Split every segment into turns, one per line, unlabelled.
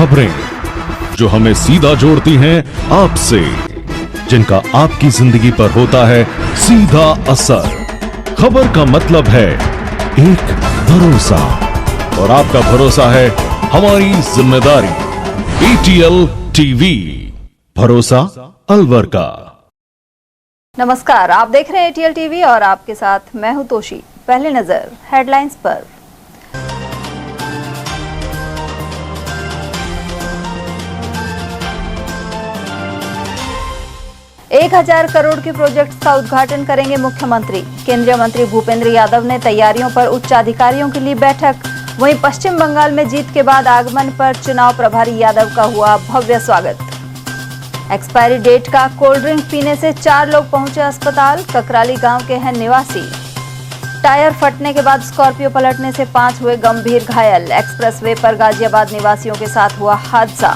खबरें जो हमें सीधा जोड़ती हैं आपसे, जिनका आपकी जिंदगी पर होता है सीधा असर। खबर का मतलब है एक भरोसा, और आपका भरोसा है हमारी जिम्मेदारी। ATL टीवी, भरोसा अलवर का।
नमस्कार, आप देख रहे हैं ATL टीवी और आपके साथ मैं हूं तोशी। पहले नजर हेडलाइंस पर। एक 1000 करोड़ के प्रोजेक्ट का उद्घाटन करेंगे मुख्यमंत्री। केंद्रीय मंत्री भूपेंद्र यादव ने तैयारियों पर उच्च अधिकारियों के लिए बैठक। वहीं पश्चिम बंगाल में जीत के बाद आगमन पर चुनाव प्रभारी यादव का हुआ भव्य स्वागत। एक्सपायरी डेट का कोल्ड ड्रिंक पीने से 4 लोग पहुंचे अस्पताल। ककराली गांव के हैं निवासी। टायर फटने के बाद स्कॉर्पियो पलटने से 5 हुए गंभीर घायल। एक्सप्रेसवे पर गाजियाबाद निवासियों के साथ हुआ हादसा।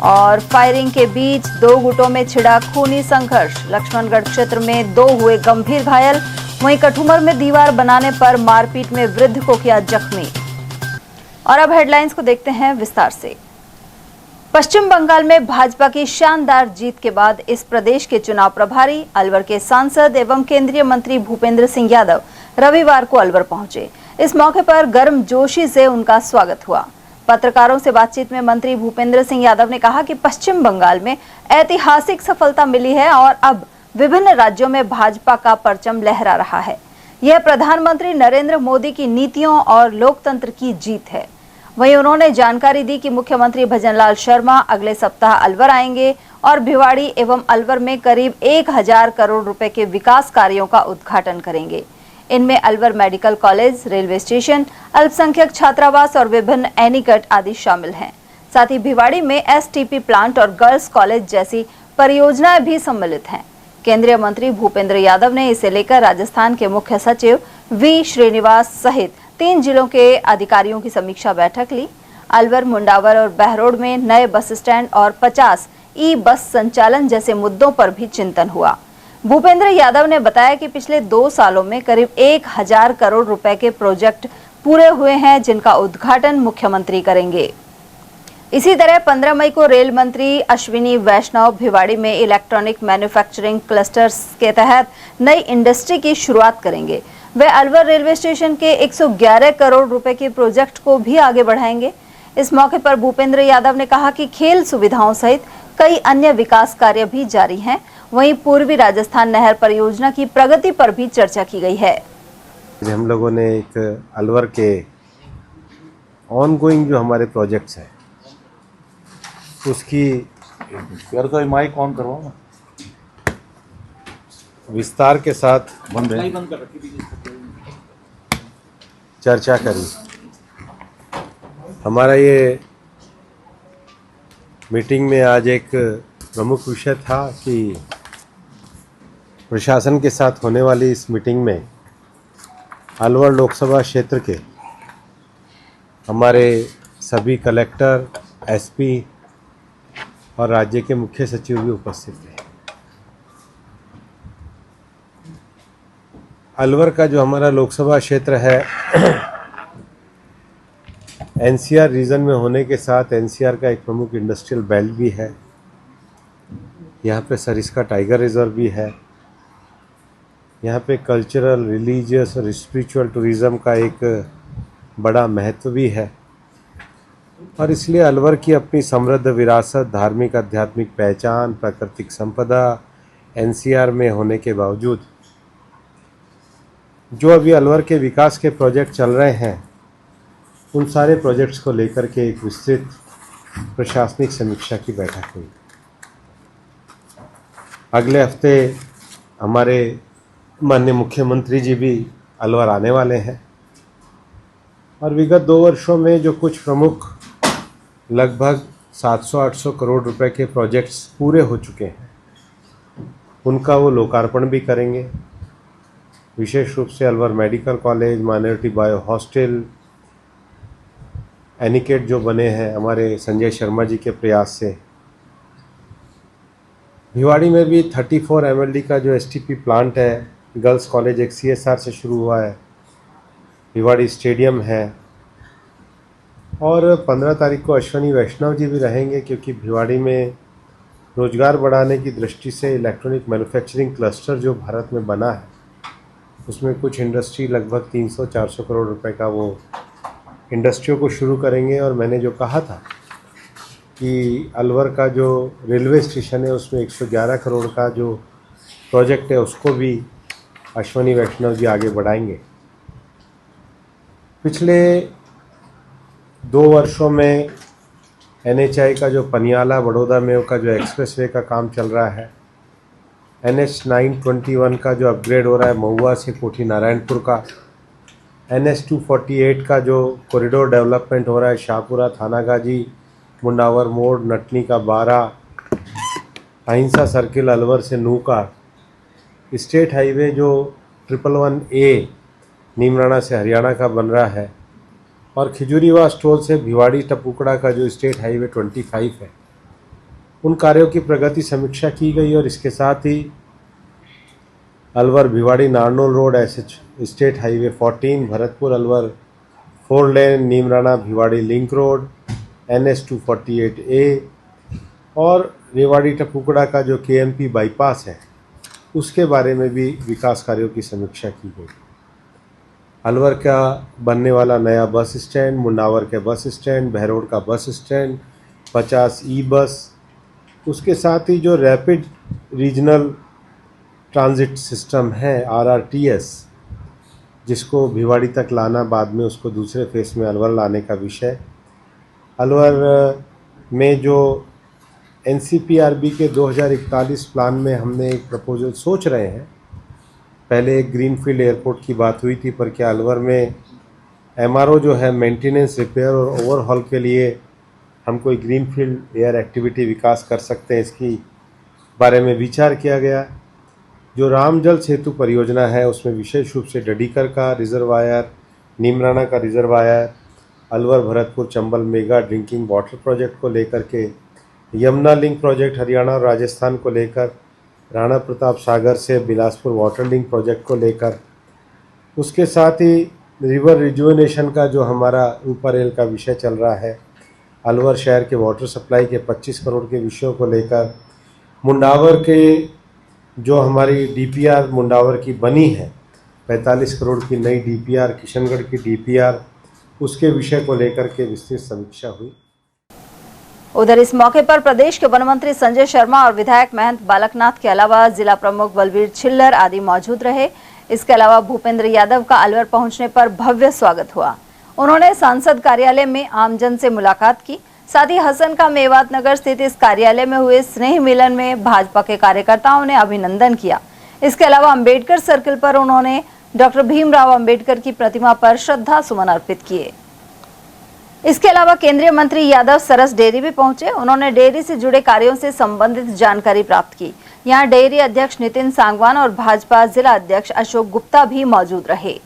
और फायरिंग के बीच 2 गुटों में छिड़ा खूनी संघर्ष। लक्ष्मणगढ़ क्षेत्र में 2 हुए गंभीर घायल। वहीं कठुमर में दीवार बनाने पर मारपीट में वृद्ध को किया जख्मी। और अब हेडलाइंस को देखते हैं विस्तार से। पश्चिम बंगाल में भाजपा की शानदार जीत के बाद इस प्रदेश के चुनाव प्रभारी, अलवर के सांसद एवं केंद्रीय मंत्री भूपेंद्र सिंह यादव रविवार को अलवर पहुंचे। इस मौके पर गर्मजोशी से उनका स्वागत हुआ। पत्रकारों से बातचीत में मंत्री भूपेंद्र सिंह यादव ने कहा कि पश्चिम बंगाल में ऐतिहासिक सफलता मिली है और अब विभिन्न राज्यों में भाजपा का परचम लहरा रहा है। यह प्रधानमंत्री नरेंद्र मोदी की नीतियों और लोकतंत्र की जीत है। वहीं उन्होंने जानकारी दी कि मुख्यमंत्री भजनलाल शर्मा अगले सप्ताह अलवर आएंगे और भिवाड़ी एवं अलवर में करीब 1000 करोड़ रुपए के विकास कार्यों का उद्घाटन करेंगे। इनमें Alwar medical college, railway station, अल्पसंख्यक छात्रावास और विभिन्न एनीकट आदि शामिल हैं। साथ ही भिवाड़ी में STP प्लांट और गर्ल्स कॉलेज जैसी परियोजनाएं भी सम्मिलित हैं। केंद्रीय मंत्री भूपेंद्र यादव ने इसे लेकर राजस्थान के मुख्य सचिव V श्रीनिवास सहित 3 जिलों के अधिकारियों की समीक्षा बैठक ली। अलवर, मुंडावर और बहरोड में नए बस स्टैंड और 50 ई-बस संचालन जैसे मुद्दों पर भी चिंतन हुआ। भूपेंद्र यादव ने बताया कि पिछले 2 सालों में करीब 1000 करोड़ रुपए के प्रोजेक्ट पूरे हुए हैं, जिनका उद्घाटन मुख्यमंत्री करेंगे। इसी तरह 15 मई को रेल मंत्री अश्विनी वैष्णव भिवाड़ी में इलेक्ट्रॉनिक मैन्युफैक्चरिंग क्लस्टर्स के तहत नई इंडस्ट्री की शुरुआत करेंगे। वे अलवर रेलवे स्टेशन के 111 करोड़ रुपए के प्रोजेक्ट को भी आगे बढ़ाएंगे। इस मौके पर भूपेंद्र यादव ने कहा कि खेल सुविधाओं सहित कई अन्य विकास कार्य भी जारी हैं। वहीं पूर्वी राजस्थान नहर परियोजना की प्रगति पर भी चर्चा की गई है।
हम लोगों ने एक अलवर के ऑनगोइंग जो हमारे प्रोजेक्ट्स हैं उसकी
यार तो माइक ऑन करवाओ ना,
विस्तार के साथ चर्चा करी। हमारा ये मीटिंग में आज एक प्रमुख विषय था कि प्रशासन के साथ होने वाली इस मीटिंग में अलवर लोकसभा क्षेत्र के हमारे सभी कलेक्टर, SP और राज्य के मुख्य सचिव भी उपस्थित थे। अलवर का जो हमारा लोकसभा क्षेत्र है NCR रीजन में होने के साथ NCR का एक प्रमुख इंडस्ट्रियल बेल्ट भी है। यहाँ पे सरिस्का टाइगर रिजर्व भी है। यहाँ पे कल्चरल, रिलीजियस और स्पिरिचुअल टूरिज़्म का एक बड़ा महत्व भी है और इसलिए अलवर की अपनी समृद्ध विरासत, धार्मिक आध्यात्मिक पहचान, प्राकृतिक संपदा NCR में होने के बावजूद जो अभी अलवर के विकास के प्रोजेक्ट चल रहे हैं उन सारे प्रोजेक्ट्स को लेकर के एक विस्तृत प्रशासनिक समीक्षा की बैठक हुई। अगले हफ्ते हमारे माननीय मुख्यमंत्री जी भी अलवर आने वाले हैं और विगत 2 वर्षों में जो कुछ प्रमुख लगभग 700-800 करोड़ रुपए के प्रोजेक्ट्स पूरे हो चुके हैं उनका वो लोकार्पण भी करेंगे। विशेष रूप से Alwar medical college, minority bio hostel, anicut जो बने हैं हमारे संजय शर्मा जी के प्रयास से। भिवाड़ी में भी 34 MLD का जो STP प्लांट है, गर्ल्स कॉलेज एक CSR से शुरू हुआ है, भिवाड़ी स्टेडियम है, और 15 तारीख को अश्वनी वैष्णव जी भी रहेंगे, क्योंकि भिवाड़ी में रोजगार बढ़ाने की दृष्टि से इलेक्ट्रॉनिक मैन्युफैक्चरिंग क्लस्टर जो भारत में बना है उसमें कुछ इंडस्ट्री लगभग 300-400 करोड़ रुपए का वो इंडस्ट्रियों को शुरू करेंगे। और मैंने जो कहा था कि अलवर का जो रेलवे स्टेशन है उसमें 111 करोड़ का जो प्रोजेक्ट है उसको भी अश्वनी वैष्णव जी आगे बढ़ाएंगे। पिछले 2 वर्षों में NHI का जो पनियाला बड़ौदा में का जो एक्सप्रेसवे का काम चल रहा है, NH 921 का जो अपग्रेड हो रहा है महुआ से कोठी नारायणपुर का, NH 248 का जो कॉरिडोर डेवलपमेंट हो रहा है शाहपुरा थानागाजी मुंडावर मोड़ नटनी का 12, अहिंसा सर्किल अलवर से नूका, स्टेट हाईवे जो 111A नीमराणा से हरियाणा का बन रहा है, और खिजूरीवा स्टोर से भिवाड़ी टपुकड़ा का जो स्टेट हाईवे 25 है, उन कार्यों की प्रगति समीक्षा की गई। और इसके साथ ही Alwar Bhiwadi Narnaul road SH state highway 14, Bharatpur Alwar 4 lane Neemrana Bhiwadi link road NH 248A और रेवाड़ी टपुकड़ा का जो KMP बाईपास है उसके बारे में भी विकास कार्यों की समीक्षा की गई। अलवर का बनने वाला नया बस स्टैंड, मुंडावर के बस स्टैंड, बहरोड का बस स्टैंड, 50 ई-बस, उसके साथ ही जो रैपिड रीजनल ट्रांजिट सिस्टम है RRTS, जिसको भिवाड़ी तक लाना, बाद में उसको दूसरे फेस में अलवर लाने का विषय। अलवर में जो NCPRB के 2041 प्लान में हमने एक प्रपोजल सोच रहे हैं। पहले एक ग्रीनफील्ड एयरपोर्ट की बात हुई थी, पर क्या अलवर में MRO जो है मेंटेनेंस, रिपेयर और ओवरहॉल के लिए हम कोई ग्रीनफील्ड एयर एक्टिविटी विकास कर सकते हैं, इसकी बारे में विचार किया गया। जो रामजल सेतु परियोजना है उसमें विशेष रूप से डडीकर का रिजर्वायर, नीमराणा का reservoir, Alwar Bharatpur Chambal mega drinking water project को लेकर के, यमुना लिंक प्रोजेक्ट हरियाणा और राजस्थान को लेकर, राणा प्रताप सागर से बिलासपुर वाटर लिंक प्रोजेक्ट को लेकर, उसके साथ ही रिवर रिजुवेनेशन का जो हमारा रूपा रेल का विषय चल रहा है, अलवर शहर के वाटर सप्लाई के 25 करोड़ के विषयों को लेकर, मुंडावर के जो हमारी DPR मुंडावर की बनी है 45 करोड़ की नई DPR, किशनगढ़ की DPR, उसके विषय को लेकर के विस्तृत समीक्षा हुई।
उधर इस मौके पर प्रदेश के वन मंत्री संजय शर्मा और विधायक महंत बालकनाथ के अलावा जिला प्रमुख बलवीर छिल्लर आदि मौजूद रहे। इसके अलावा भूपेंद्र यादव का अलवर पहुंचने पर भव्य स्वागत हुआ। उन्होंने सांसद कार्यालय में आमजन से मुलाकात की। साथ ही हसन का मेवात नगर स्थित इस कार्यालय में हुए स्नेह मिलन में भाजपा के कार्यकर्ताओं ने अभिनंदन किया। इसके अलावा अंबेडकर सर्किल पर उन्होंने डॉक्टर भीमराव अंबेडकर की प्रतिमा पर श्रद्धा सुमन अर्पित किए। इसके अलावा केंद्रीय मंत्री यादव सरस डेयरी भी पहुंचे। उन्होंने डेयरी से जुड़े कार्यों से संबंधित जानकारी प्राप्त की। यहां डेयरी अध्यक्ष नितिन सांगवान और भाजपा जिला अध्यक्ष अशोक गुप्ता भी मौजूद रहे।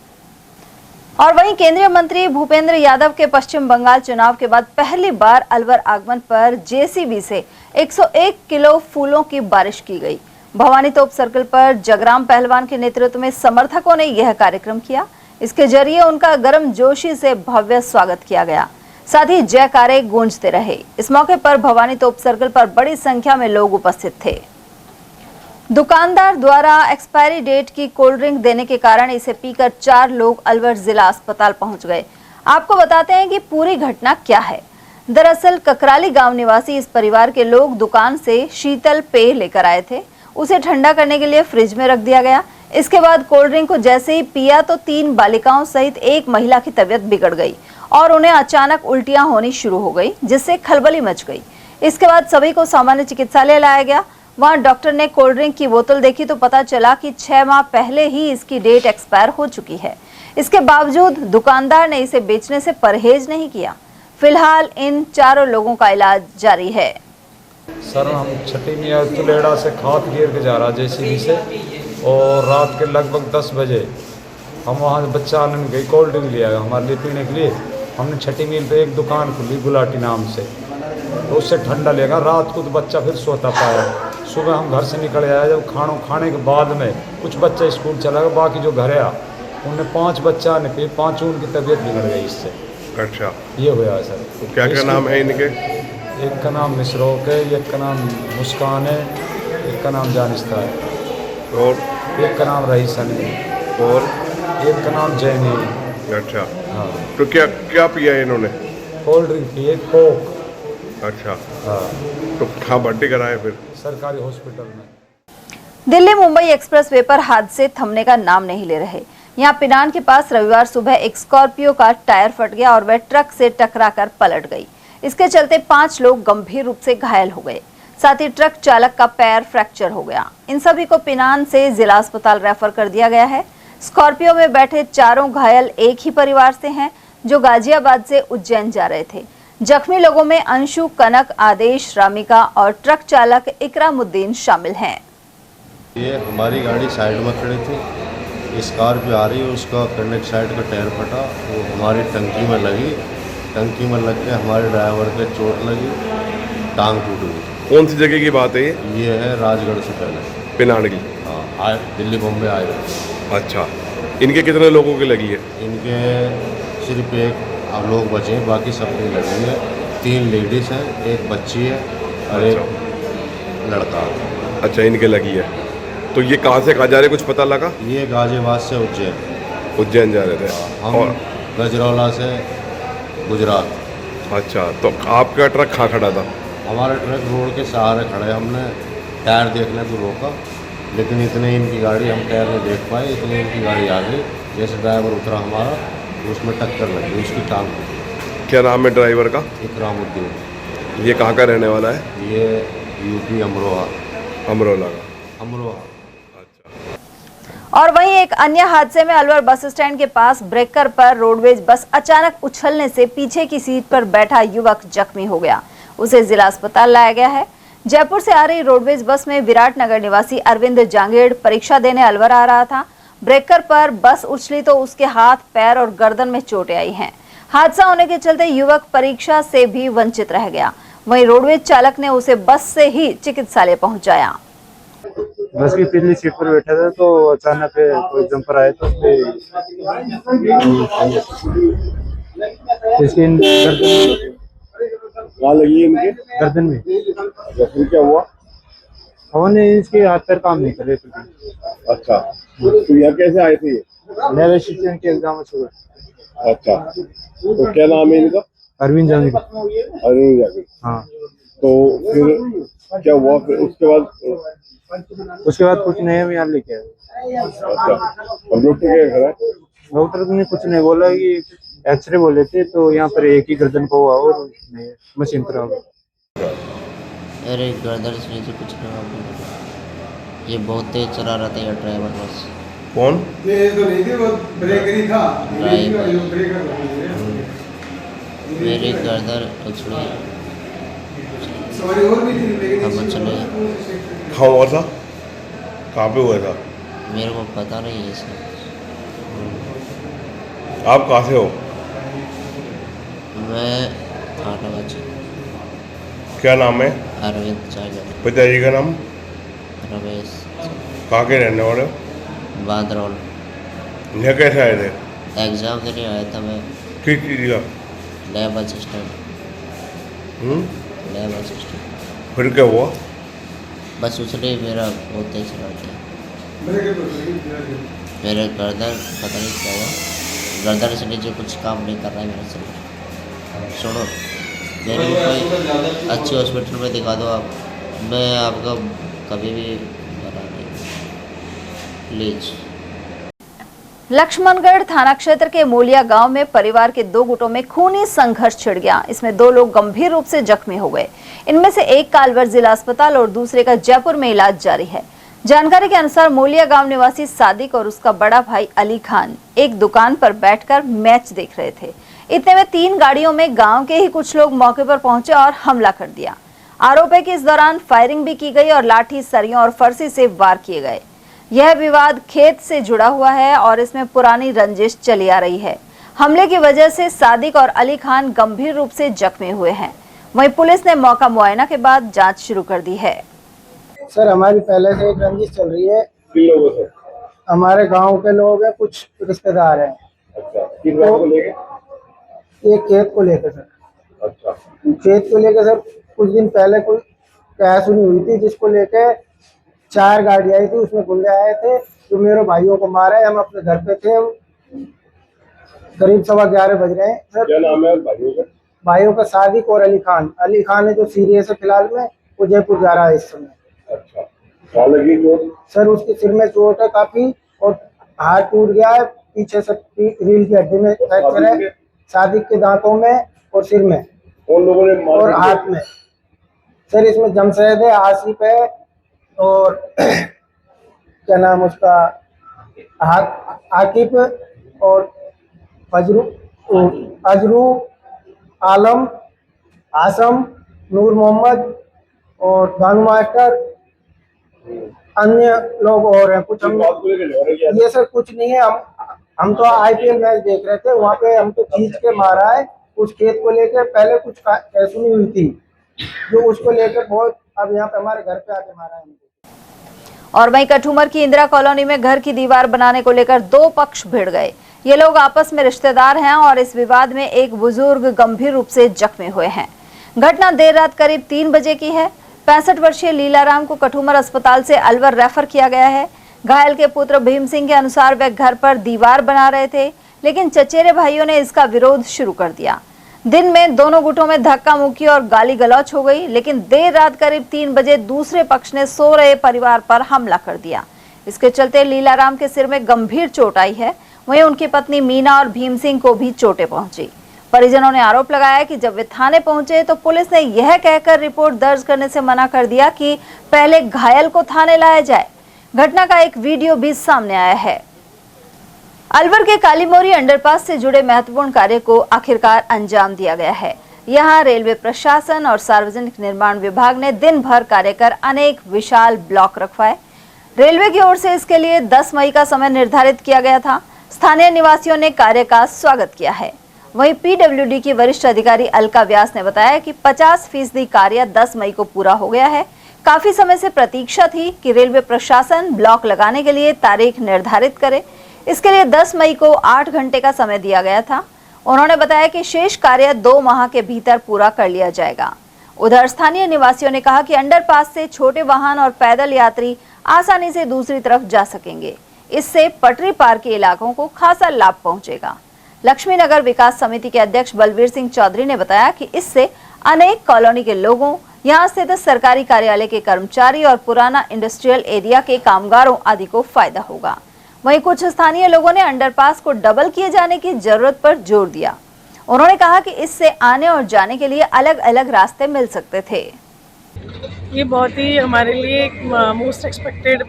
और वहीं केंद्रीय मंत्री भूपेंद्र यादव के पश्चिम बंगाल चुनाव के बाद पहली बार अलवर आगमन पर JCB से 101 किलो फूलों की बारिश की गई। भवानी तोप सर्कल पर जगराम पहलवान के नेतृत्व में समर्थकों ने यह कार्यक्रम किया। इसके जरिए उनका गर्मजोशी से भव्य स्वागत किया गया। साथ ही जयकारे गूंजते रहे। इस मौके पर भवानी तोप सर्कल पर बड़ी संख्या में लोग उपस्थित थे। दुकानदार द्वारा एक्सपायरी डेट की कोल्ड ड्रिंक देने के कारण इसे पीकर 4 लोग अलवर जिला अस्पताल पहुंच गए। आपको बताते हैं कि पूरी घटना क्या है। दरअसल ककराली गांव निवासी इस परिवार के लोग दुकान से शीतल पेय लेकर आए थे। उसे ठंडा करने के लिए फ्रिज में रख दिया गया। इसके बाद कोल्ड ड्रिंक को जैसे ही पिया तो 3 बालिकाओं सहित एक महिला की तबीयत बिगड़ गई और उन्हें अचानक उल्टियां होनी शुरू हो गई, जिससे खलबली मच गई। इसके बाद सभी को सामान्य चिकित्सालय लाया गया। वहां डॉक्टर ने कोल्ड ड्रिंक की बोतल देखी तो पता चला कि 6 माह पहले ही इसकी डेट एक्सपायर हो चुकी है। इसके बावजूद दुकानदार ने इसे बेचने से परहेज नहीं किया। फिलहाल इन 4 लोगों का इलाज जारी है।
सर हम छठी मियाँ तुलेड़ा से खाद गिर के जा रहा JCB से, और रात के लगभग 10 बजे हम वहाँ से बच्चा आनंद गई कोल्ड ड्रिंक लिया हमारे लिए पीने के लिए। हमने छठी मील पे एक दुकान खुली गुलाटी नाम से, तो उससे ठंडा लेगा। रात को तो बच्चा फिर सोता पाया। सुबह हम घर से निकल आया। जब खाने के बाद में कुछ बच्चा स्कूल चला गया, बाकी जो घर आया उनने 5 बच्चा ने फिर 5 उनकी तबीयत बिगड़ गई इससे।
अच्छा,
ये हुआ है सर।
तो क्या क्या नाम है इनके?
एक का नाम मिसरोक है, एक का नाम मुस्कान है, एक का नाम जानिस्ता है,
और
एक का नाम रईसन है
और
एक का नाम जैनी है।
अच्छा,
हाँ,
तो क्या क्या पिया है इन्होंने?
कोल्ड ड्रिंक पिए, कोक।
अच्छा,
हाँ,
तो कहाँ भर्ती कराए फिर?
सरकारी हॉस्पिटल में।
दिल्ली मुंबई एक्सप्रेसवे पर हादसे थमने का नाम नहीं ले रहे। यहां पिनान के पास रविवार सुबह एक स्कॉर्पियो का टायर फट गया और वह ट्रक से टकराकर पलट गई। इसके चलते 5 लोग गंभीर रूप से घायल हो गए, साथ ही ट्रक चालक का पैर फ्रैक्चर हो गया। इन सभी को पिनान से जिला अस्पताल रेफर कर दिया गया है। स्कॉर्पियो में बैठे चारों घायल एक ही परिवार से हैं, जो गाजियाबाद से उज्जैन जा रहे थे। जख्मी लोगों में अंशु, कनक, आदेश, रामिका और ट्रक चालक इकरामुद्दीन शामिल हैं।
ये हमारी गाड़ी साइड में खड़ी थी, स्कॉर्पियो आ रही है, उसका कनेक्ट साइड का टायर फटा, वो हमारी टंकी में लगी, टंकी में लग के हमारे ड्राइवर के चोट लगी, टांग टूट गई।
कौन सी जगह की बात है ये?
ये है राजगढ़ से पहले।
पिनाड़ की?
हाँ, आए दिल्ली बम्बे आए थे।
अच्छा, इनके कितने लोगों की लगी है?
इनके सिर्फ एक अब लोग बचे हैं, बाकी सबकी लगी है। 3 लेडीज़ हैं, एक बच्ची है और एक लड़का।
अच्छा, इनके लगी है। तो ये कहाँ से कहाँ जा रहे, कुछ पता लगा?
ये गाजियाबाद से उज्जैन।
उज्जैन जा रहे थे।
हम
और
गजरौला से गुजरात।
अच्छा, तो आपका ट्रक कहाँ खड़ा था?
हमारा ट्रक रोड के सहारे खड़े, हमने टायर देखने को रोका, लेकिन इतने इनकी गाड़ी हम टायर में देख पाए, इतने इनकी गाड़ी आ गई। जैसे ड्राइवर उतरा हमारा, उसमें टक्कर लगी, उसकी टांग।
क्या नाम है ड्राइवर का?
इकरामुद्दीन।
ये कहाँ का रहने वाला है?
ये यूपी अमरोहा।
अमरोला का।
अमरोहा।
और वहीं एक अन्य हादसे में अलवर बस स्टैंड के पास ब्रेकर पर रोडवेज बस अचानक उछलने से पीछे की सीट पर बैठा युवक जख्मी हो गया। उसे जिला अस्पताल लाया गया है। जयपुर से आ रही रोडवेज बस में विराटनगर निवासी अरविंद जांगेड़ परीक्षा देने अलवर आ रहा था। ब्रेकर पर बस उछली तो उसके हाथ, पैर और गर्दन में चोटें आई हैं। हादसा होने के चलते युवक परीक्षा से भी वंचित रह गया। वहीं रोडवेज चालक ने उसे बस से ही चिकित्सालय पहुंचाया।
बस की पिछली सीट पर बैठा था तो अचानक कोई जंपर आया तो इसके
कहाँ लगी इनके?
गर्दन में।
फिर क्या हुआ?
हमने इसके हाथ पैर काम नहीं कर रहे थे।
अच्छा, तो यहाँ कैसे आए थे ये?
नए शिक्षण के एग्जाम शुरू।
अच्छा, तो क्या नाम है इनका?
अरविंद जांगेड़।
अरविंद जांगेड़।
हाँ,
तो फिर क्या हुआ? फिर उसके बाद
कुछ नहीं, हम यहाँ लेके आए।
अच्छा, और डॉक्टर क्या कह रहा है?
डॉक्टर ने कुछ नहीं बोला, कि एक्सरे बोले थे, तो यहाँ पर एक ही गर्दन को हुआ और नहीं मशीन पर आ गया।
अरे गर्दन से नीचे कुछ नहीं हुआ, ये बहुत तेज चला रहा था ये ड्राइवर बस।
कौन?
मेरी गर्दन उछली, हम चले।
कहाँ हुआ था? कहाँ पे हुआ था?
मेरे को पता नहीं है सर।
आप कहाँ से हो?
मैं थानागाजी।
क्या नाम है?
अरविंद जांगेड़।
पिताजी का नाम?
रमेश।
कहाँ के रहने वाले हो?
बादरौल।
यहाँ कैसे आए थे?
एग्जाम देने आया था मैं।
किस चीज़ का?
नया बस स्टैंड। नया बस स्टैंड।
फिर क्या हुआ?
बस उछले, मेरा बहुत तेज चला था। मेरे गर्दन पता नहीं क्या हुआ, गर्दन से नीचे कुछ काम नहीं कर रहा है मेरा शरीर। सुनो, मेरे को कोई अच्छे हॉस्पिटल में दिखा दो आप, मैं आपका कभी भी मना नहीं, प्लीज।
लक्ष्मणगढ़ थाना क्षेत्र के मोलिया गांव में परिवार के 2 गुटों में खूनी संघर्ष छिड़ गया। इसमें 2 लोग गंभीर रूप से जख्मी हो गए। इनमें से एक का अलवर जिला अस्पताल और दूसरे का जयपुर में इलाज जारी है। जानकारी के अनुसार मोलिया गांव निवासी सादिक और उसका बड़ा भाई अली खान एक दुकान पर बैठकर मैच देख रहे थे। इतने में 3 गाड़ियों में गांव के ही कुछ लोग मौके पर पहुंचे और हमला कर दिया। आरोप है कि इस दौरान फायरिंग भी की गई और लाठी, सरियों और फरसी से वार किए गए। यह विवाद खेत से जुड़ा हुआ है और इसमें पुरानी रंजिश चली आ रही है। हमले की वजह से सादिक और अली खान गंभीर रूप से जख्मी हुए हैं। वहीं पुलिस ने मौका मुआयना के बाद जांच शुरू कर दी है।
सर, हमारी पहले से एक रंजिश चल रही है।
किन लोगों से?
हमारे गांव के लोग हैं, कुछ रिश्तेदार हैं।
अच्छा, किन लोगों को लेके?
एक खेत को लेकर सर।
अच्छा,
खेत को लेकर सर कुछ दिन पहले कोई तहसुनी हुई थी, जिसको लेकर 4 गाड़ी आई थी, उसमें गुंडे आए थे जो मेरे भाइयों को मारे। हम अपने घर पे थे, करीब 11:15 बज रहे हैं सर।
क्या नाम है भाइयों का?
भाइयों का सादिक और अली खान। अली खान है जो सीरियस है फिलहाल में, वो जयपुर जा रहा है इस समय।
अच्छा, क्या लगी चोट?
सर उसके सिर में चोट है काफी, और हाथ टूट गया है, पीछे से रील की हड्डी में फ्रैक्चर है, सादिक के दांतों में और सिर में
कौन लोगों ने मार
और हाथ में। सर इसमें जमशेद है, आसिफ है, और क्या नाम उसका, आकिब और अजरू, आलम, आसम, नूर मोहम्मद और दानू मास्टर, अन्य लोग और हैं कुछ। हम ये सर कुछ नहीं है, हम तो IPL मैच देख रहे थे, वहाँ पे हमको खींच के मारा है उस खेत को लेकर। पहले कुछ सुनी हुई थी जो उसको लेकर बहुत, अब यहाँ पे हमारे घर पे आके मारा है हमको।
और वहीं कठूमर की इंदिरा कॉलोनी में घर की दीवार बनाने को लेकर 2 पक्ष भिड़ गए। ये लोग आपस में रिश्तेदार हैं और इस विवाद में एक बुजुर्ग गंभीर रूप से जख्मी हुए हैं। घटना देर रात करीब 3 बजे की है। 65 वर्षीय लीलाराम को कठूमर अस्पताल से अलवर रेफर किया गया है। घायल के पुत्र भीम सिंह के अनुसार वे घर पर दीवार बना रहे थे, लेकिन चचेरे भाइयों ने इसका विरोध शुरू कर दिया। दिन में दोनों गुटों में धक्का मुक्की और गाली गलौच हो गई, लेकिन देर रात करीब 3 बजे दूसरे पक्ष ने सो रहे परिवार पर हमला कर दिया। इसके चलते लीलाराम के सिर में गंभीर चोट आई है। वहीं उनकी पत्नी मीना और भीम सिंह को भी चोटें पहुंची। परिजनों ने आरोप लगाया कि जब वे थाने पहुंचे तो पुलिस ने यह कहकर रिपोर्ट दर्ज करने से मना कर दिया कि पहले घायल को थाने लाया जाए। घटना का एक वीडियो भी सामने आया है। अलवर के कालीमोरी अंडरपास से जुड़े महत्वपूर्ण कार्य को आखिरकार अंजाम दिया गया है। यहां रेलवे प्रशासन और सार्वजनिक निर्माण विभाग ने दिन भर कार्य कर अनेक विशाल ब्लॉक रखवाए। रेलवे की ओर से इसके लिए 10 मई का समय निर्धारित किया गया था। स्थानीय निवासियों ने कार्य का स्वागत किया है। वहीं PWD की वरिष्ठ अधिकारी अलका व्यास ने बताया कि 50% कार्य 10 मई को पूरा हो गया है। काफी समय से प्रतीक्षा थी कि रेलवे प्रशासन ब्लॉक लगाने के लिए तारीख निर्धारित करे। इसके लिए 10 मई को 8 घंटे का समय दिया गया था। उन्होंने बताया कि शेष कार्य 2 माह के भीतर पूरा कर लिया जाएगा। उधर स्थानीय निवासियों ने कहा कि अंडरपास से छोटे वाहन और पैदल यात्री आसानी से दूसरी तरफ जा सकेंगे। इससे पटरी पार के इलाकों को खासा लाभ पहुंचेगा। लक्ष्मीनगर विकास समिति के अध्यक्ष बलवीर सिंह चौधरी ने बताया कि इससे अनेक कॉलोनी के लोगों, यहां स्थित सरकारी कार्यालय के कर्मचारी और पुराना इंडस्ट्रियल एरिया के कामगारों आदि को फायदा होगा। वहीं कुछ स्थानीय लोगों ने अंडरपास को डबल किए जाने की जरूरत पर जोर दिया। उन्होंने कहा कि इससे आने और जाने के लिए अलग अलग रास्ते मिल सकते थे।
ये बहुत ही हमारे लिए एक मोस्ट एक्सपेक्टेड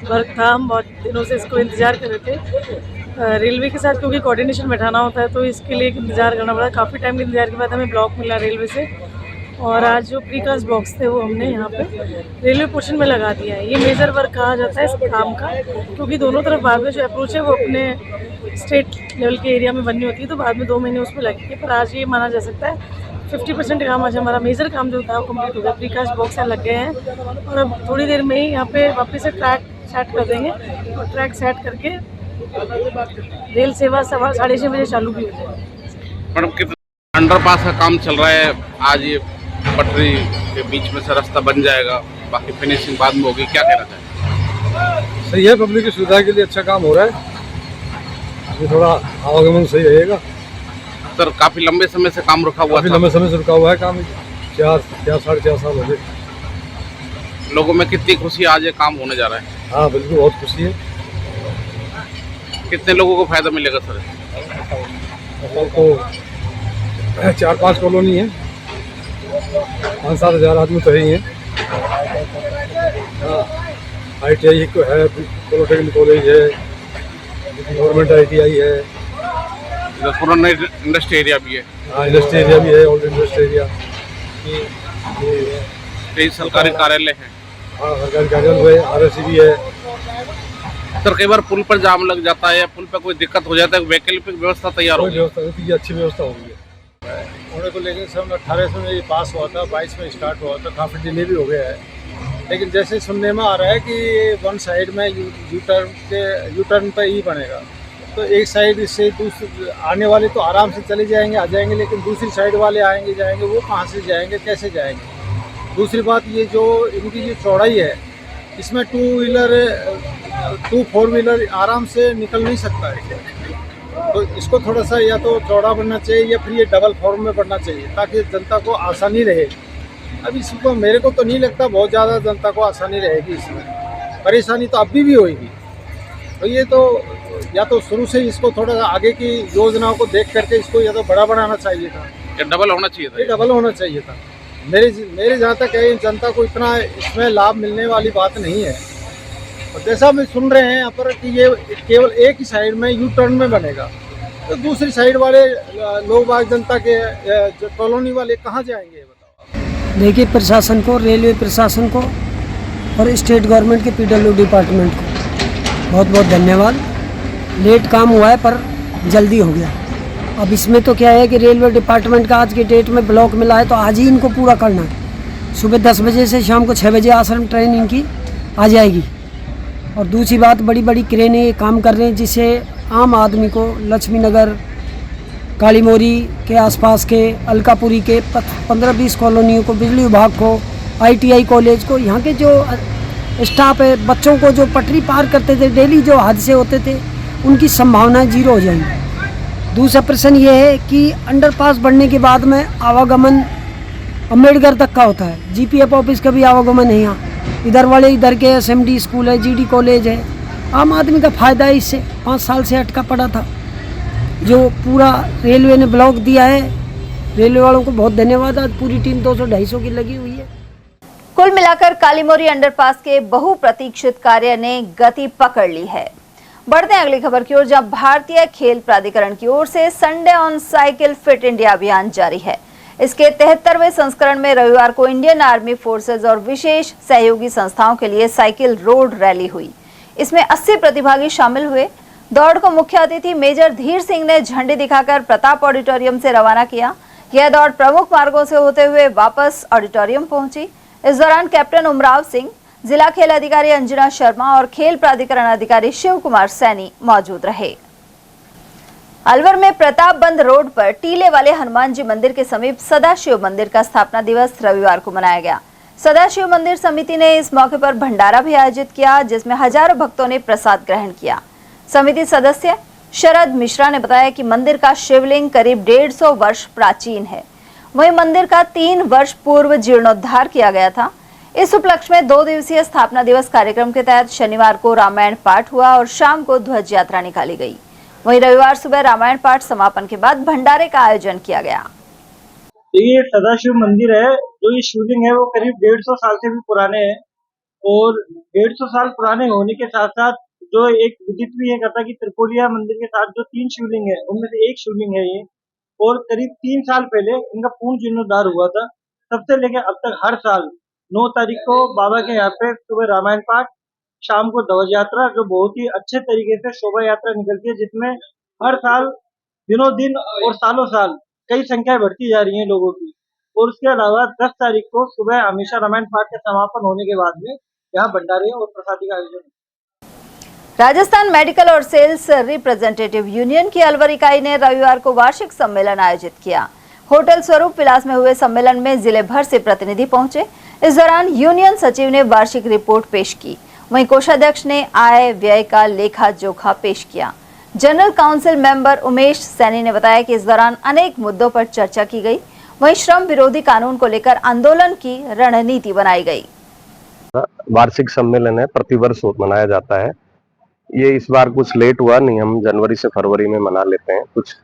वर्क था। हम बहुत दिनों से इसको इंतज़ार कर रहे थे। रेलवे के साथ क्योंकि कोऑर्डिनेशन बैठाना होता है तो इसके लिए इंतज़ार करना पड़ा। काफ़ी टाइम के इंतज़ार के बाद हमें ब्लॉक मिला रेलवे से, और आज जो प्रीकास्ट बॉक्स थे वो हमने यहाँ पे रेलवे पोर्शन में लगा दिया है। ये मेजर वर्क कहा जाता है इस काम का, क्योंकि दोनों तरफ बाद में जो अप्रोच है वो अपने स्टेट लेवल के एरिया में बननी होती है, तो बाद में 2 महीने उसमें लगेंगे। पर आज ये माना जा सकता है 50% काम आज हमारा मेजर काम जो था वो कम्प्लीट हो गया। प्रीकास्ट बॉक्स लग गए हैं और अब थोड़ी देर में ही यहाँ पे वापस से ट्रैक सेट कर देंगे, और ट्रैक सेट करके रेल सेवा 6:30 बजे चालू भी हो जाएगी।
मैडम, कितना अंडरपास का काम चल रहा है? आज ये पटरी के बीच में से रास्ता बन जाएगा, बाकी फिनिशिंग बाद में होगी, क्या कहना चाहिए?
सही है, पब्लिक की सुविधा के लिए अच्छा काम हो रहा है। अभी थोड़ा आवागमन सही रहेगा।
सर, काफी लंबे समय से काम रुका हुआ था।
लंबे समय से रुका हुआ है काम, 4-4.5 साल हो गए।
लोगों में कितनी खुशी, आज ये काम होने जा रहा है?
हाँ बिल्कुल, बहुत खुशी है।
कितने लोगों को फायदा मिलेगा सर?
तो 4-5 कॉलोनी है, 5-7 हज़ार आदमी तो ही हैं। ITI को है, पॉलिटेक्निक कॉलेज है, गवर्नमेंट ITI है,
पुराना इंडस्ट्री एरिया भी है।
हाँ, इंडस्ट्री एरिया भी है, ओल्ड इंडस्ट्री एरिया।
कई सरकारी कार्यालय हैं।
हाँ, सरकारी कार्यालय है, RSC भी है।
सर, कई बार पुल पर जाम लग जाता है या पुल पर कोई दिक्कत हो जाता है, वैकल्पिक व्यवस्था तैयार होगी?
व्यवस्था, अच्छी व्यवस्था होगी। होने को लेकर सन 18 में ये पास हुआ था, 22 में स्टार्ट हुआ था, काफ़ी डिले भी हो गया है। लेकिन जैसे सुनने में आ रहा है कि वन साइड में यू टर्न पे ही बनेगा, तो एक साइड से दूसरी आने वाले तो आराम से चले जाएंगे, आ जाएंगे, लेकिन दूसरी साइड वाले आएंगे जाएंगे, वो कहाँ से जाएंगे, कैसे जाएंगे। दूसरी बात ये जो इनकी ये चौड़ाई है, इसमें 2 4 व्हीलर आराम से निकल नहीं सकता है। तो इसको थोड़ा सा या तो चौड़ा बनना चाहिए या फिर ये डबल फॉर्म में बनना चाहिए, ताकि जनता को आसानी रहे। अब इसको मेरे को तो नहीं लगता बहुत ज़्यादा जनता को आसानी रहेगी, इसमें परेशानी तो अभी भी होगी। तो ये तो या तो शुरू से इसको थोड़ा आगे की योजनाओं को देख करके इसको या तो बड़ा बनाना चाहिए था,
या डबल होना चाहिए था।
ये डबल होना चाहिए था। मेरे जहाँ तक है, जनता को इतना इसमें लाभ मिलने वाली बात नहीं है। और जैसा हम सुन रहे हैं यहाँ पर कि ये केवल एक ही साइड में यू टर्न में बनेगा, तो दूसरी साइड वाले लोग बाग जनता के कॉलोनी वाले कहाँ जाएंगे बताओ।
देखिए, प्रशासन को, रेलवे प्रशासन को और स्टेट गवर्नमेंट के PW डिपार्टमेंट को बहुत बहुत धन्यवाद। लेट काम हुआ है पर जल्दी हो गया। अब इसमें तो क्या है कि रेलवे डिपार्टमेंट का आज की डेट में ब्लॉक मिला है, तो आज ही इनको पूरा करना है। सुबह 10 बजे से शाम को 6 बजे आश्रम ट्रेन इनकी आ जाएगी। और दूसरी बात, बड़ी बड़ी क्रेनें काम कर रहे हैं, जिससे आम आदमी को लक्ष्मी नगर, काली मोरी के आसपास के, अलकापुरी के 15-20 कॉलोनियों को, बिजली विभाग को, ITI कॉलेज को, यहाँ के जो स्टाफ है, बच्चों को जो पटरी पार करते थे, डेली जो हादसे होते थे, उनकी संभावनाएं जीरो हो जाएंगी। दूसरा प्रश्न ये है कि अंडरपास बढ़ने के बाद में आवागमन अम्बेडकर तक का होता है, GPF ऑफिस का भी आवागमन है यहाँ। इधर वाले इधर के SMD स्कूल है, GD कॉलेज है। आम आदमी का फ़ायदा है इससे। 5 साल से अटका पड़ा था, जो पूरा रेलवे ने ब्लॉक दिया है। रेलवे वालों को बहुत धन्यवाद। आज पूरी टीम 200-250 की लगी हुई है।
कुल मिलाकर कालीमोरी अंडरपास के बहुप्रतीक्षित कार्य ने गति पकड़ ली है। बढ़ते हैं अगली खबर की ओर, जहां भारतीय खेल प्राधिकरण की ओर से Sunday on cycle fit India अभियान जारी है। इसके 73वें संस्करण में रविवार को इंडियन आर्मी फोर्सेज और विशेष सहयोगी संस्थाओं के लिए साइकिल रोड रैली हुई। इसमें 80 प्रतिभागी शामिल हुए। दौड़ को मुख्य अतिथि मेजर धीर सिंह ने झंडी दिखाकर प्रताप ऑडिटोरियम से रवाना किया। यह दौड़ प्रमुख मार्गों से होते हुए वापस ऑडिटोरियम पहुंची। इस दौरान कैप्टन उमराव सिंह, जिला खेल अधिकारी अंजना शर्मा और खेल प्राधिकरण अधिकारी शिव कुमार सैनी मौजूद रहे। अलवर में प्रतापबंद रोड पर टीले वाले हनुमान जी मंदिर के समीप सदाशिव मंदिर का स्थापना दिवस रविवार को मनाया गया। सदाशिव मंदिर समिति ने इस मौके पर भंडारा भी आयोजित किया, जिसमें हजारों भक्तों ने प्रसाद ग्रहण किया। समिति सदस्य शरद मिश्रा ने बताया कि मंदिर का शिवलिंग करीब 150 वर्ष प्राचीन है। वहीं मंदिर का 3 वर्ष पूर्व जीर्णोद्धार किया गया था। इस उपलक्ष्य में 2 दिवसीय स्थापना दिवस कार्यक्रम के तहत शनिवार को रामायण पाठ हुआ और शाम को ध्वज यात्रा निकाली गई। वहीं रविवार सुबह रामायण पाठ समापन के बाद भंडारे का आयोजन किया गया।
ये सदाशिव मंदिर है, जो ये शिवलिंग है वो करीब 150 साल से भी पुराने हैं। और 150 साल पुराने होने के साथ साथ जो एक विदित भी ये करता कि त्रिकोलिया मंदिर के साथ जो 3 शिवलिंग है, उनमें से एक शिवलिंग है ये। और करीब 3 साल पहले इनका पूर्ण जीर्णोद्धार हुआ था। तब से लेकर अब तक हर साल 9 तारीख को बाबा के यहाँ पे सुबह रामायण पाठ, शाम को ध्वज यात्रा, जो बहुत ही अच्छे तरीके से शोभा यात्रा निकलती है, जिसमें हर साल दिनों दिन और सालों साल कई संख्याएं बढ़ती जा रही हैं लोगों की। और उसके अलावा 10 तारीख को सुबह हमेशा रामायण पाठ का समापन होने के बाद में यहाँ भंडारे और प्रसादी का आयोजन।
राजस्थान मेडिकल और सेल्स रिप्रेजेंटेटिव यूनियन की अलवर इकाई ने रविवार को वार्षिक सम्मेलन आयोजित किया। होटल स्वरूप विलास में हुए सम्मेलन में जिले भर से प्रतिनिधि पहुंचे। इस दौरान यूनियन सचिव ने वार्षिक रिपोर्ट पेश की। वहीं कोषाध्यक्ष ने आय व्यय का लेखा जोखा पेश किया। General council member Umesh Saini ने बताया कि इस दौरान अनेक मुद्दों पर चर्चा की गई। वहीं श्रम विरोधी कानून को लेकर आंदोलन की रणनीति बनाई गई।
वार्षिक सम्मेलन है, प्रतिवर्ष मनाया जाता है। ये इस बार कुछ लेट हुआ नहीं, हम जनवरी से फरवरी में मना लेते हैं, कुछ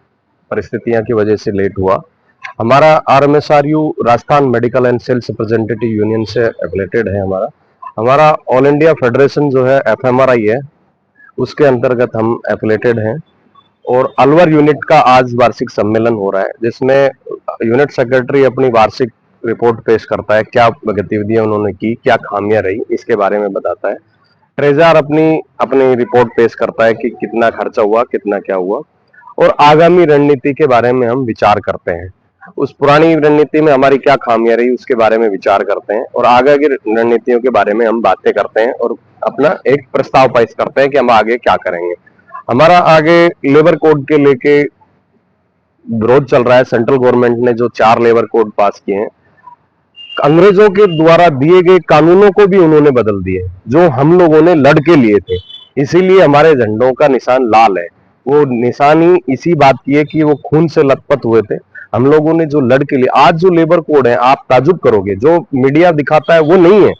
परिस्थितियां की वजह से लेट हुआ। हमारा RMSRU Rajasthan medical and sales representative union से एफिलेटेड है। हमारा ऑल इंडिया फेडरेशन जो है FMRI है, उसके अंतर्गत हम एफिलेटेड हैं। और अलवर यूनिट का आज वार्षिक सम्मेलन हो रहा है, जिसमें यूनिट सेक्रेटरी अपनी वार्षिक रिपोर्ट पेश करता है, क्या गतिविधियां उन्होंने की, क्या खामियां रही, इसके बारे में बताता है। ट्रेजर अपनी रिपोर्ट पेश करता है कि कितना खर्चा हुआ, कितना क्या हुआ। और आगामी रणनीति के बारे में हम विचार करते हैं। उस पुरानी रणनीति में हमारी क्या खामियां रही उसके बारे में विचार करते हैं, और आगे की रणनीतियों के बारे में हम बातें करते हैं और अपना एक प्रस्ताव पेश करते हैं कि हम आगे क्या करेंगे। हमारा आगे लेबर कोड के लेके विरोध चल रहा है। सेंट्रल गवर्नमेंट ने जो 4 लेबर कोड पास किए हैं, अंग्रेजों के द्वारा दिए गए कानूनों को भी उन्होंने बदल दिए, जो हम लोगों ने लड़ के लिए थे। इसीलिए हमारे झंडों का निशान लाल है। वो निशानी इसी बात की है कि वो खून से लथपथ हुए थे। हम लोगों ने जो लड़ के लिए, आज जो लेबर कोड है, आप ताजुब करोगे, जो मीडिया दिखाता है वो नहीं है,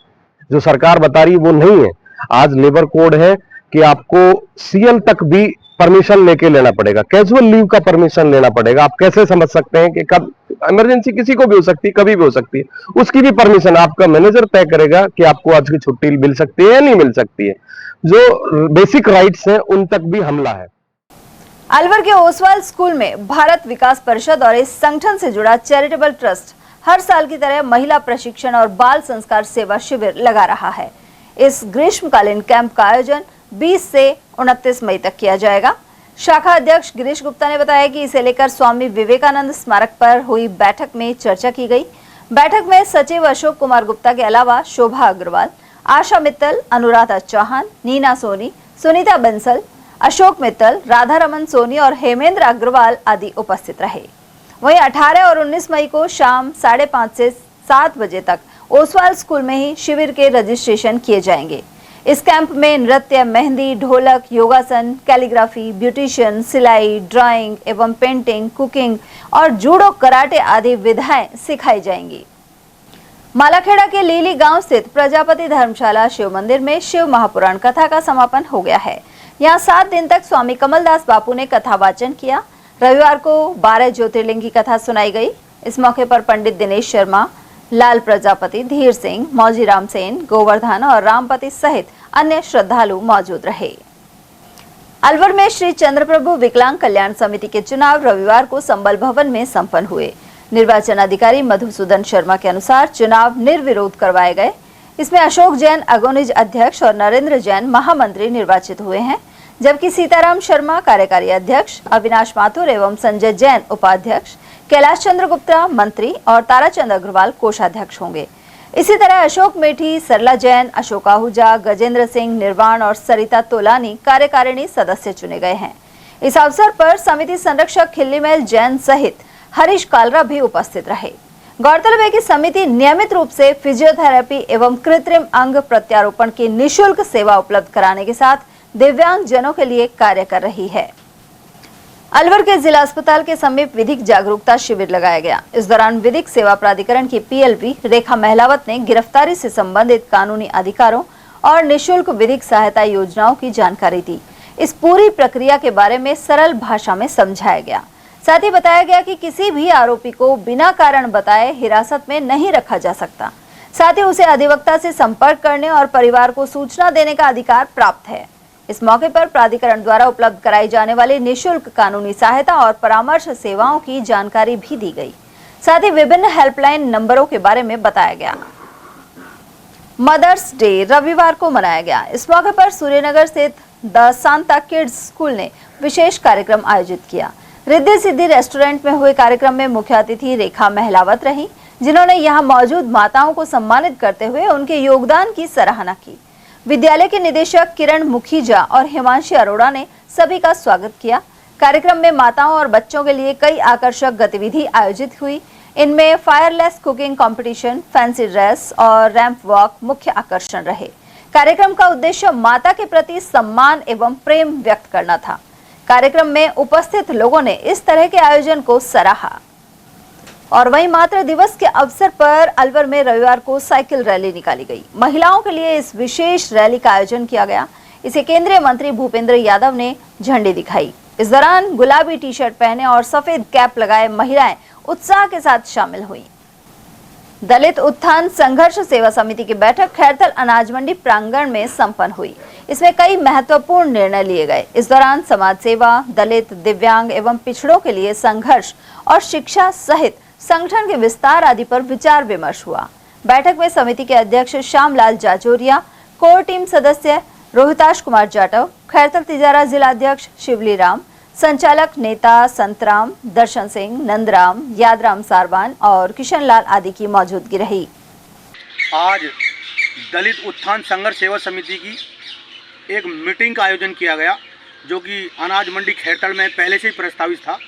जो सरकार बता रही है वो नहीं है। आज लेबर कोड है कि आपको सीएल तक भी परमिशन लेके लेना पड़ेगा, कैजुअल लीव का परमिशन लेना पड़ेगा। आप कैसे समझ सकते हैं कि कब इमरजेंसी किसी को भी हो सकती है, कभी भी हो सकती है, उसकी भी परमिशन आपका मैनेजर तय करेगा कि आपको आज की छुट्टी मिल सकती है या नहीं मिल सकती है। जो बेसिक राइट्स हैं उन तक भी हमला है।
अलवर के ओसवाल स्कूल में भारत विकास परिषद और इस संगठन से जुड़ा चैरिटेबल ट्रस्ट हर साल की तरह महिला प्रशिक्षण और बाल संस्कार सेवा शिविर लगा रहा है। इस ग्रीष्मकालीन कैंप का आयोजन 20 से 29 मई तक किया जाएगा। शाखा अध्यक्ष गिरीश गुप्ता ने बताया कि इसे लेकर स्वामी विवेकानंद स्मारक पर हुई बैठक में चर्चा की गई। बैठक में सचिव अशोक कुमार गुप्ता के अलावा शोभा अग्रवाल, आशा मित्तल, अनुराधा चौहान, नीना सोनी, सुनीता बंसल, अशोक मित्तल, राधा रमन सोनी और हेमेंद्र अग्रवाल आदि उपस्थित रहे। वहीं 18 और 19 मई को शाम 5:30 से 7 बजे तक ओसवाल स्कूल में ही शिविर के रजिस्ट्रेशन किए जाएंगे। इस कैंप में नृत्य, मेहंदी, ढोलक, योगासन, कैलीग्राफी, ब्यूटिशियन, सिलाई, ड्राइंग एवं पेंटिंग, कुकिंग और जूडो, कराटे आदि विधाएं सिखाई जाएंगी। मालाखेड़ा के लीली गांव स्थित प्रजापति धर्मशाला शिव मंदिर में शिव महापुराण कथा का समापन हो गया है। यहाँ 7 दिन तक स्वामी कमलदास बापू ने कथा वाचन किया। रविवार को 12 ज्योतिर्लिंग की कथा सुनाई गई। इस मौके पर पंडित दिनेश शर्मा, लाल प्रजापति, धीर सिंह, मौजीराम सेन, गोवर्धन और रामपति सहित अन्य श्रद्धालु मौजूद रहे। अलवर में श्री चंद्रप्रभु विकलांग कल्याण समिति के चुनाव रविवार को संबल भवन में संपन्न हुए। निर्वाचन अधिकारी मधुसूदन शर्मा के अनुसार चुनाव निर्विरोध करवाए गए। इसमें अशोक जैन अगोनिज अध्यक्ष और नरेंद्र जैन महामंत्री निर्वाचित हुए हैं, जबकि सीताराम शर्मा कार्यकारी अध्यक्ष, अविनाश माथुर एवं संजय जैन उपाध्यक्ष, कैलाश चंद्र गुप्ता मंत्री और ताराचंद अग्रवाल कोषाध्यक्ष होंगे। इसी तरह अशोक मेठी, सरला जैन, अशोक आहूजा, गजेंद्र सिंह निर्वाण और सरिता तोलानी कार्यकारिणी सदस्य चुने गए हैं। इस अवसर पर समिति संरक्षक खिल्लीमेल जैन सहित हरीश कालरा भी उपस्थित रहे। गौरतलब है कि समिति नियमित रूप से फिजियोथेरेपी एवं कृत्रिम अंग प्रत्यारोपण की निःशुल्क सेवा उपलब्ध कराने के साथ दिव्यांग जनों के लिए कार्य कर रही है। अलवर के जिला अस्पताल के समीप विधिक जागरूकता शिविर लगाया गया। इस दौरान विधिक सेवा प्राधिकरण की पीएलवी रेखा महलावत ने गिरफ्तारी से संबंधित कानूनी अधिकारों और निःशुल्क विधिक सहायता योजनाओं की जानकारी दी। इस पूरी प्रक्रिया के बारे में सरल भाषा में समझाया गया। साथ ही बताया गया कि किसी भी आरोपी को बिना कारण बताए हिरासत में नहीं रखा जा सकता। साथ ही उसे अधिवक्ता से संपर्क करने और परिवार को सूचना देने का अधिकार प्राप्त है। इस मौके पर प्राधिकरण द्वारा उपलब्ध कराई जाने वाली निःशुल्क कानूनी सहायता और परामर्श सेवाओं की जानकारी भी दी गई। साथ ही विभिन्न हेल्पलाइन नंबरों के बारे में बताया गया। मदर्स डे रविवार को मनाया गया। इस मौके पर सूर्यनगर स्थित द सांता किड्स स्कूल ने विशेष कार्यक्रम आयोजित किया। रिद्धि सिद्धि रेस्टोरेंट में हुए कार्यक्रम में मुख्य अतिथि रेखा महलावत रही, जिन्होंने यहां मौजूद माताओं को सम्मानित करते हुए उनके योगदान की सराहना की। विद्यालय के निदेशक किरण मुखीजा और हिमांशी अरोड़ा ने सभी का स्वागत किया। कार्यक्रम में माताओं और बच्चों के लिए कई आकर्षक गतिविधि आयोजित हुई। इनमें fireless cooking competition, fancy dress और रैंप वॉक मुख्य आकर्षण रहे। कार्यक्रम का उद्देश्य माता के प्रति सम्मान एवं प्रेम व्यक्त करना था। कार्यक्रम में उपस्थित लोगों ने इस तरह के आयोजन को सराहा। और वहीं मातृ दिवस के अवसर पर अलवर में रविवार को साइकिल रैली निकाली गई। महिलाओं के लिए इस विशेष रैली का आयोजन किया गया। इसे केंद्रीय मंत्री भूपेंद्र यादव ने झंडी दिखाई। इस दौरान गुलाबी टी शर्ट पहने और सफेद कैप लगाए महिलाएं उत्साह के साथ शामिल हुई। दलित उत्थान संघर्ष सेवा समिति की बैठक खैरथल अनाज मंडी प्रांगण में संपन्न हुई। इसमें कई महत्वपूर्ण निर्णय लिए गए। इस दौरान समाज सेवा, दलित, दिव्यांग एवं पिछड़ों के लिए संघर्ष और शिक्षा सहित संगठन के विस्तार आदि पर विचार विमर्श हुआ। बैठक में समिति के अध्यक्ष श्यामलाल जाजोरिया, कोर टीम सदस्य रोहिताश कुमार जाटव, खैरथल तिजारा जिला अध्यक्ष शिवली राम, संचालक नेता संतराम, दर्शन सिंह, नंदराम, यादराम सारवान और किशन लाल आदि की मौजूदगी रही।
आज दलित उत्थान संघर्ष सेवा समिति की एक मीटिंग का आयोजन किया गया जो कि अनाज मंडी खैरतल में पहले से ही प्रस्तावित था।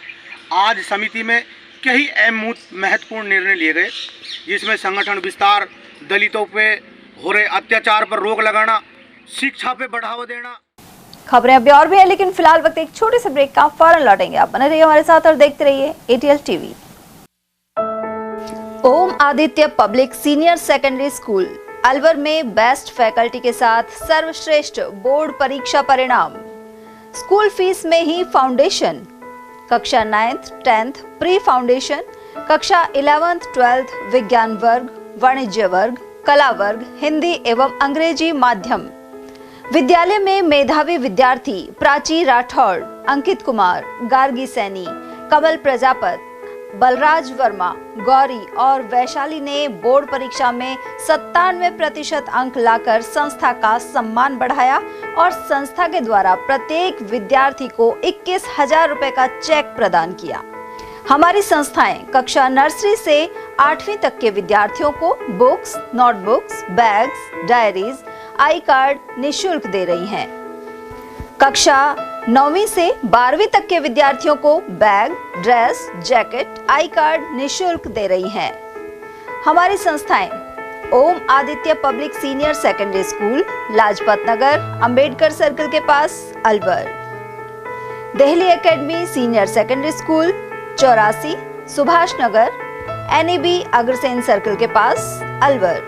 आज समिति में कई अहम महत्वपूर्ण निर्णय लिए गए, जिसमें संगठन विस्तार, दलितों पे हो रहे अत्याचार पर रोक लगाना, शिक्षा पे बढ़ावा देना।
खबरें अभी और भी है, लेकिन फिलहाल वक्त एक छोटे से ब्रेक का, फौरन लौटेंगे। आप बने रहिए हमारे साथ और देखते रहिए ATL TV. Om Aditya public senior secondary school Alwar में बेस्ट फैकल्टी के साथ सर्वश्रेष्ठ बोर्ड परीक्षा परिणाम। स्कूल फीस में ही फाउंडेशन, कक्षा 9th 10th प्री फाउंडेशन, कक्षा 11th 12th विज्ञान वर्ग, वाणिज्य वर्ग, कला वर्ग, हिंदी एवं अंग्रेजी माध्यम। विद्यालय में मेधावी विद्यार्थी प्राची राठौड़, अंकित कुमार, गार्गी सैनी, कमल प्रजापत, बलराज वर्मा, गौरी और वैशाली ने बोर्ड परीक्षा में 97% अंक लाकर संस्था का सम्मान बढ़ाया और संस्था के द्वारा प्रत्येक विद्यार्थी को 21,000 रुपए का चेक प्रदान किया। हमारी संस्थाएं कक्षा नर्सरी से 8वीं तक के विद्यार्थियों को बुक्स, नोटबुक्स, बैग्स, डायरीज, आई कार्ड निःशुल्क दे रही हैं। कक्षा 9वीं से 12वीं तक के विद्यार्थियों को bag, dress, jacket, I card निःशुल्क दे रही हैं। हमारी संस्थाएं Om Aditya public senior secondary school, Lajpat Nagar, Ambedkar circle के पास, Alwar. Delhi academy senior secondary school, 84, Subhash Nagar, NEB Agrasen circle के पास, अलवर।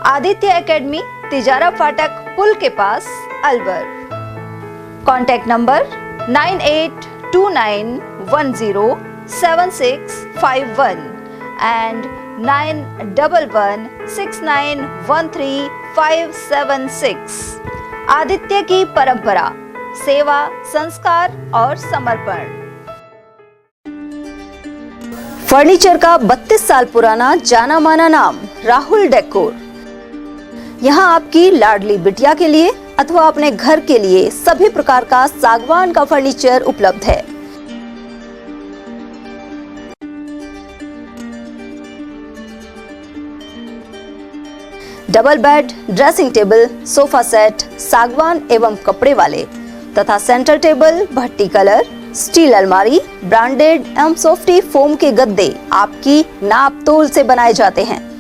आदित्य एकेडमी तिजारा फाटक पुल के पास, Alwar. Contact number 9829107651 and 9111691356। Aditya की परंपरा, सेवा, संस्कार और समर्पण। फर्नीचर का 32 साल पुराना जाना माना नाम राहुल डेकोर। यहाँ आपकी लाडली बिटिया के लिए अथवा अपने घर के लिए सभी प्रकार का सागवान का फर्नीचर उपलब्ध है। Double bed, dressing table, sofa set सागवान एवं कपड़े वाले तथा सेंटर टेबल, भट्टी कलर, स्टील अलमारी, ब्रांडेड एवं सॉफ्टी फोम के गद्दे आपकी नाप तोल से बनाए जाते हैं।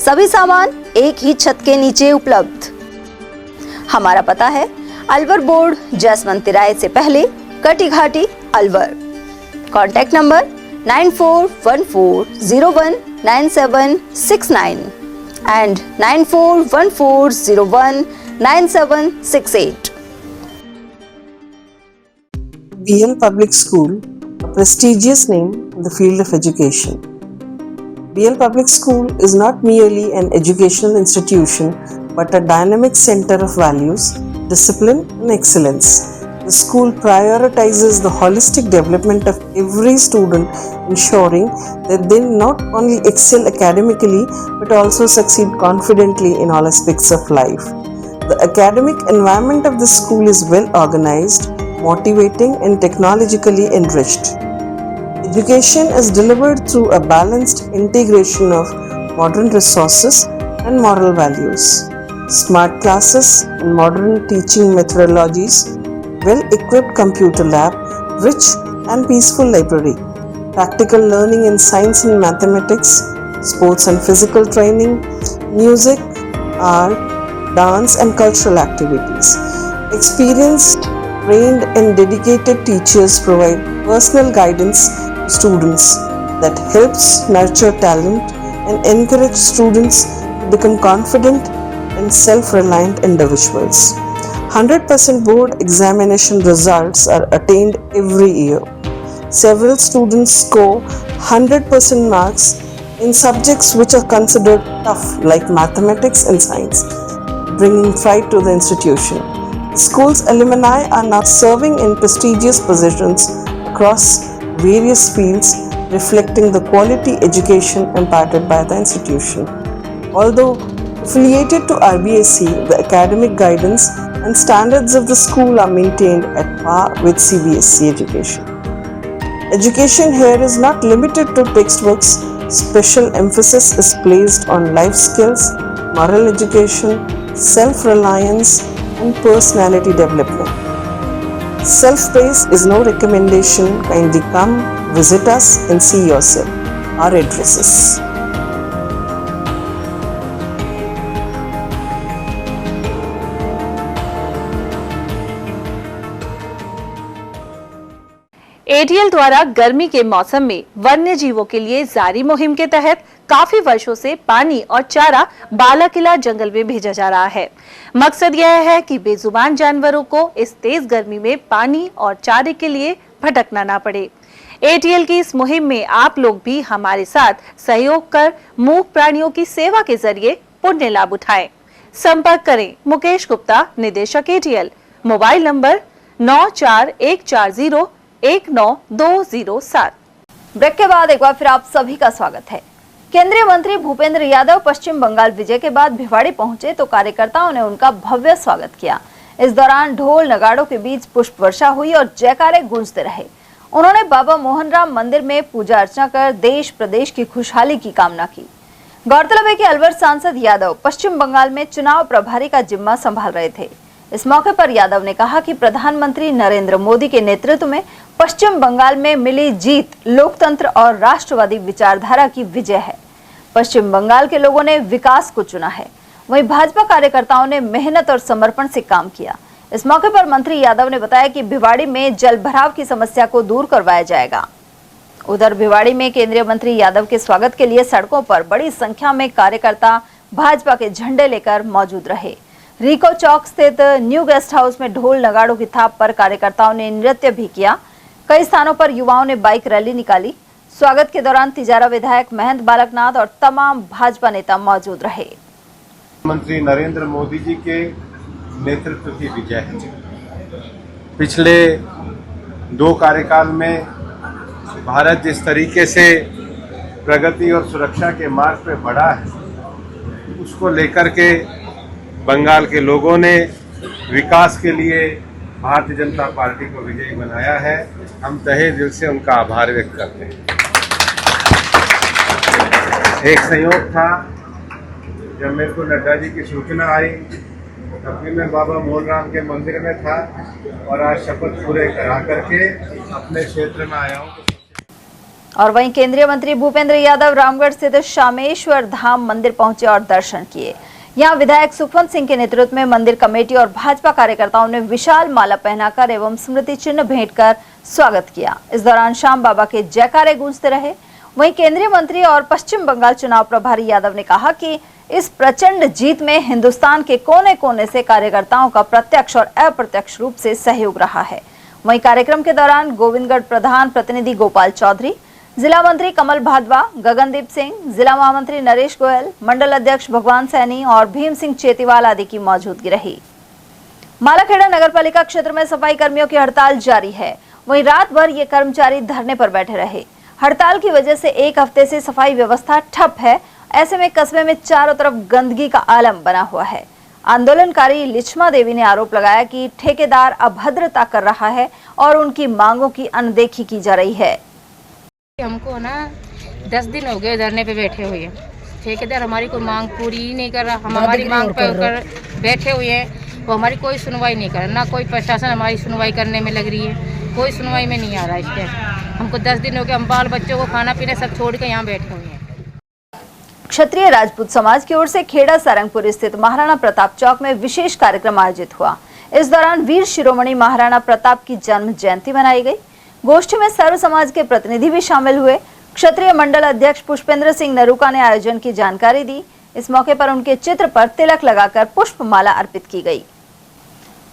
सभी सामान एक ही छत के नीचे उपलब्ध। हमारा पता है अलवर बोर्ड, जैसमंत तिराहे से पहले, Kati Ghati, Alwar. Contact number 9414019769 and 9414019768।
BL Public School, a prestigious name in the field of education. BL Public School is not merely an educational institution but a dynamic center of values, discipline and excellence. The school prioritizes the holistic development of every student, ensuring that they not only excel academically but also succeed confidently in all aspects of life. The academic environment of the school is well organized, motivating and technologically enriched. Education is delivered through a balanced integration of modern resources and moral values. Smart classes and modern teaching methodologies, well-equipped computer lab, rich and peaceful library, practical learning in science and mathematics, sports and physical training, music, art, dance and cultural activities. Experienced, trained and dedicated teachers provide personal guidance students that helps nurture talent and encourage students to become confident and self-reliant individuals. 100% board examination results are attained every year. Several students score 100% marks in subjects which are considered tough like mathematics and science, bringing pride to the institution. The school's alumni are now serving in prestigious positions across various fields, reflecting the quality education imparted by the institution. Although affiliated to RBSC, the academic guidance and standards of the school are maintained at par with CBSE education. Education here is not limited to textbooks special emphasis is placed on life skills, moral education, self-reliance, and personality development. Self-praise is no recommendation. Kindly come, visit us and see yourself. Our addresses.
ATL द्वारा गर्मी के मौसम में वन्य जीवों के लिए जारी मुहिम के तहत काफी वर्षों से पानी और चारा बालाकिला जंगल में भेजा जा रहा है। मकसद यह है कि बेजुबान जानवरों को इस तेज गर्मी में पानी और चारे के लिए भटकना ना पड़े। एटीएल की इस मुहिम में आप लोग भी हमारे साथ सहयोग कर मूक प्राणियों की सेवा के जरिए पुण्य लाभ उठाएं। संपर्क करें मुकेश गुप्ता, निदेशक एटीएल, मोबाइल नंबर 9414019207। ब्रेक के बाद एक बार फिर आप सभी का स्वागत है। केंद्रीय मंत्री भूपेंद्र यादव पश्चिम बंगाल विजय के बाद भिवाड़ी पहुंचे तो कार्यकर्ताओं ने उनका भव्य स्वागत किया। इस दौरान ढोल नगाड़ों के बीच पुष्प वर्षा हुई और जयकारे गूंजते रहे। उन्होंने बाबा मोहनराम मंदिर में पूजा अर्चना कर देश प्रदेश की खुशहाली की कामना की। गौरतलब है कि अलवर सांसद यादव पश्चिम बंगाल में चुनाव प्रभारी का जिम्मा संभाल रहे थे। इस मौके पर यादव ने कहा कि प्रधानमंत्री नरेंद्र मोदी के नेतृत्व में पश्चिम बंगाल में मिली जीत लोकतंत्र और राष्ट्रवादी विचारधारा की विजय है। पश्चिम बंगाल के लोगों ने विकास को चुना है। वहीं भाजपा कार्यकर्ताओं ने मेहनत और समर्पण से काम किया। इस मौके पर मंत्री यादव ने बताया कि भिवाड़ी में जल भराव की समस्या को दूर करवाया जाएगा। उधर भिवाड़ी में केंद्रीय मंत्री यादव के स्वागत के लिए सड़कों पर बड़ी संख्या में कार्यकर्ता भाजपा के झंडे लेकर मौजूद रहे। रिको चौक स्थित न्यू गेस्ट हाउस में ढोल नगाड़ों की थाप पर कार्यकर्ताओं ने नृत्य भी किया। कई स्थानों पर युवाओं ने बाइक रैली निकाली। स्वागत के दौरान तिजारा विधायक महंत बालकनाथ और तमाम भाजपा नेता मौजूद रहे।
मंत्री नरेंद्र मोदी जी के नेतृत्व की विजय है। पिछले 2 कार्यकाल में भारत जिस तरीके से प्रगति और सुरक्षा के मार्ग पे बढ़ा है, उसको लेकर के बंगाल के लोगों ने विकास के लिए भारतीय जनता पार्टी को विजयी बनाया है। हम तहे दिल से उनका आभार व्यक्त करते हैं। एक संयोग था, जब मेरे को नड्डा जी की सूचना आई तब भी मैं बाबा मोहनराम के मंदिर में था और आज शपथ पूरे करा करके अपने क्षेत्र में आया हूँ।
और वहीं केंद्रीय मंत्री भूपेंद्र यादव रामगढ़ स्थित शामेश्वर धाम मंदिर पहुंचे और दर्शन किए। यहां विधायक सुखवंत सिंह के नेतृत्व में मंदिर कमेटी और भाजपा कार्यकर्ताओं ने विशाल माला पहनाकर एवं स्मृति चिन्ह भेंट कर स्वागत किया। इस दौरान श्याम बाबा के जयकारे गूंजते रहे। वहीं केंद्रीय मंत्री और पश्चिम बंगाल चुनाव प्रभारी यादव ने कहा कि इस प्रचंड जीत में हिंदुस्तान के कोने कोने से कार्यकर्ताओं का प्रत्यक्ष और अप्रत्यक्ष रूप से सहयोग रहा है। वहीं कार्यक्रम के दौरान गोविंदगढ़ प्रधान प्रतिनिधि गोपाल चौधरी, जिला मंत्री कमल भादवा, गगनदीप सिंह, जिला महामंत्री नरेश गोयल, मंडल अध्यक्ष भगवान सैनी और भीम सिंह चेतीवाल आदि की मौजूदगी रही। मालाखेड़ा नगरपालिका क्षेत्र में सफाई कर्मियों की हड़ताल जारी है। वहीं रात भर ये कर्मचारी धरने पर बैठे रहे। हड़ताल की वजह से 1 हफ्ते से सफाई व्यवस्था ठप है। ऐसे में कस्बे में चारों तरफ गंदगी का आलम बना हुआ है। आंदोलनकारी लिच्छमा देवी ने आरोप लगाया कि ठेकेदार अभद्रता कर रहा है और उनकी मांगों की अनदेखी की जा रही है।
हमको ना 10 दिन हो गए धरने पे बैठे हुए। ठेकेदार हमारी कोई मांग पूरी ही नहीं कर रहा। हम हमारी मांग पर बैठे हुए हैं, वो हमारी कोई सुनवाई नहीं कर रहा। ना कोई प्रशासन हमारी सुनवाई करने में लग रही है, कोई सुनवाई में नहीं आ रहा। इस टाइम हमको 10 दिन हो गए। हम बाल बच्चों को खाना पीना सब छोड़ के यहाँ बैठे हुए हैं।
क्षत्रिय राजपूत समाज की ओर से खेड़ा सारंगपुर स्थित महाराणा प्रताप चौक में विशेष कार्यक्रम आयोजित हुआ। इस दौरान वीर शिरोमणि महाराणा प्रताप की जन्म जयंती मनाई गई। गोष्ठी में सर्व समाज के प्रतिनिधि भी शामिल हुए। क्षत्रिय मंडल अध्यक्ष पुष्पेंद्र सिंह नरूका ने आयोजन की जानकारी दी। इस मौके पर उनके चित्र पर तिलक लगाकर पुष्पमाला अर्पित की गई।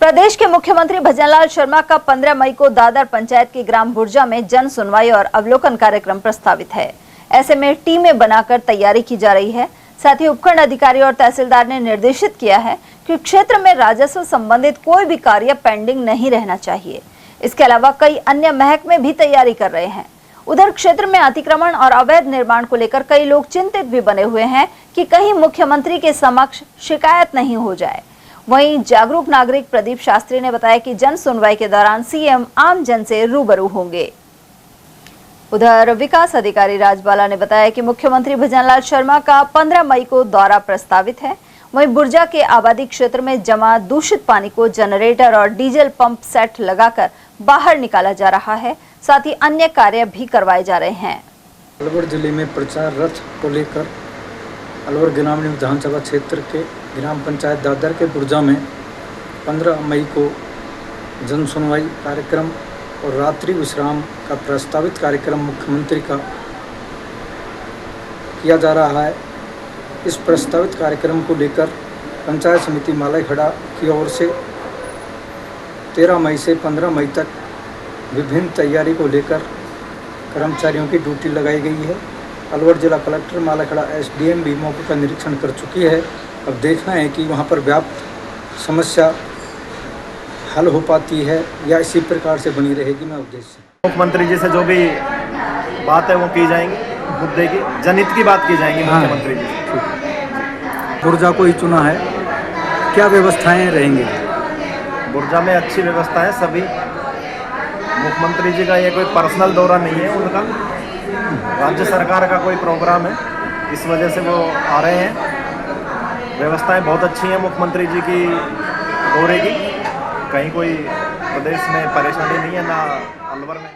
प्रदेश के मुख्यमंत्री भजनलाल शर्मा का 15 मई को दादर पंचायत के ग्राम बुर्जा में जन सुनवाई और अवलोकन कार्यक्रम प्रस्तावित है। ऐसे में टीमें बनाकर तैयारी की जा रही है। साथ ही उपखंड अधिकारी और तहसीलदार ने निर्देशित किया है कि क्षेत्र में राजस्व संबंधित कोई भी कार्य पेंडिंग नहीं रहना चाहिए। इसके अलावा कई अन्य महकमे भी तैयारी कर रहे हैं। उधर क्षेत्र में अतिक्रमण और अवैध निर्माण को लेकर कई लोग चिंतित भी बने हुए हैं कि कहीं मुख्यमंत्री के समक्ष शिकायत नहीं हो जाए। वहीं जागरूक नागरिक प्रदीप शास्त्री ने बताया कि जन सुनवाई के दौरान सीएम आम जन से रूबरू होंगे। उधर विकास अधिकारी राजबाला ने बताया कि मुख्यमंत्री भजनलाल शर्मा का 15 मई को दौरा प्रस्तावित है। वहीं बुर्जा के आबादी क्षेत्र में जमा दूषित पानी को जनरेटर और डीजल पंप सेट लगाकर बाहर निकाला जा रहा है। साथ ही अन्य कार्य भी करवाए जा रहे हैं।
अलवर जिले में प्रचार रथ को लेकर अलवर ग्रामीण विधानसभा क्षेत्र के ग्राम पंचायत दादर के बुर्जा में 15 मई को जन सुनवाई कार्यक्रम और रात्रि विश्राम का प्रस्तावित कार्यक्रम मुख्यमंत्री का किया जा रहा है। इस प्रस्तावित कार्यक्रम को लेकर पंचायत समिति मालाईखड़ा की ओर से 13 मई से 15 मई तक विभिन्न तैयारी को लेकर कर्मचारियों की ड्यूटी लगाई गई है। अलवर जिला कलेक्टर मालाईखड़ा SDM भी मौके का निरीक्षण कर चुकी है। अब देखना है कि वहां पर व्याप्त समस्या हल हो पाती है या इसी प्रकार से बनी रहेगी। मैं उद्देश्य
मुख्यमंत्री जी से जो भी बात है वो की जाएंगी, मुद्दे की जनहित की बात की जाएंगी मुख्यमंत्री जी से।
बुर्जा को ही चुना है, क्या व्यवस्थाएं रहेंगी?
बुर्जा में अच्छी व्यवस्था है सभी। मुख्यमंत्री जी का ये कोई पर्सनल दौरा नहीं है, उनका राज्य सरकार का कोई प्रोग्राम है, इस वजह से वो आ रहे हैं। व्यवस्थाएं बहुत अच्छी हैं मुख्यमंत्री जी की दौरे की, कहीं कोई प्रदेश में परेशानी नहीं है, ना अलवर में।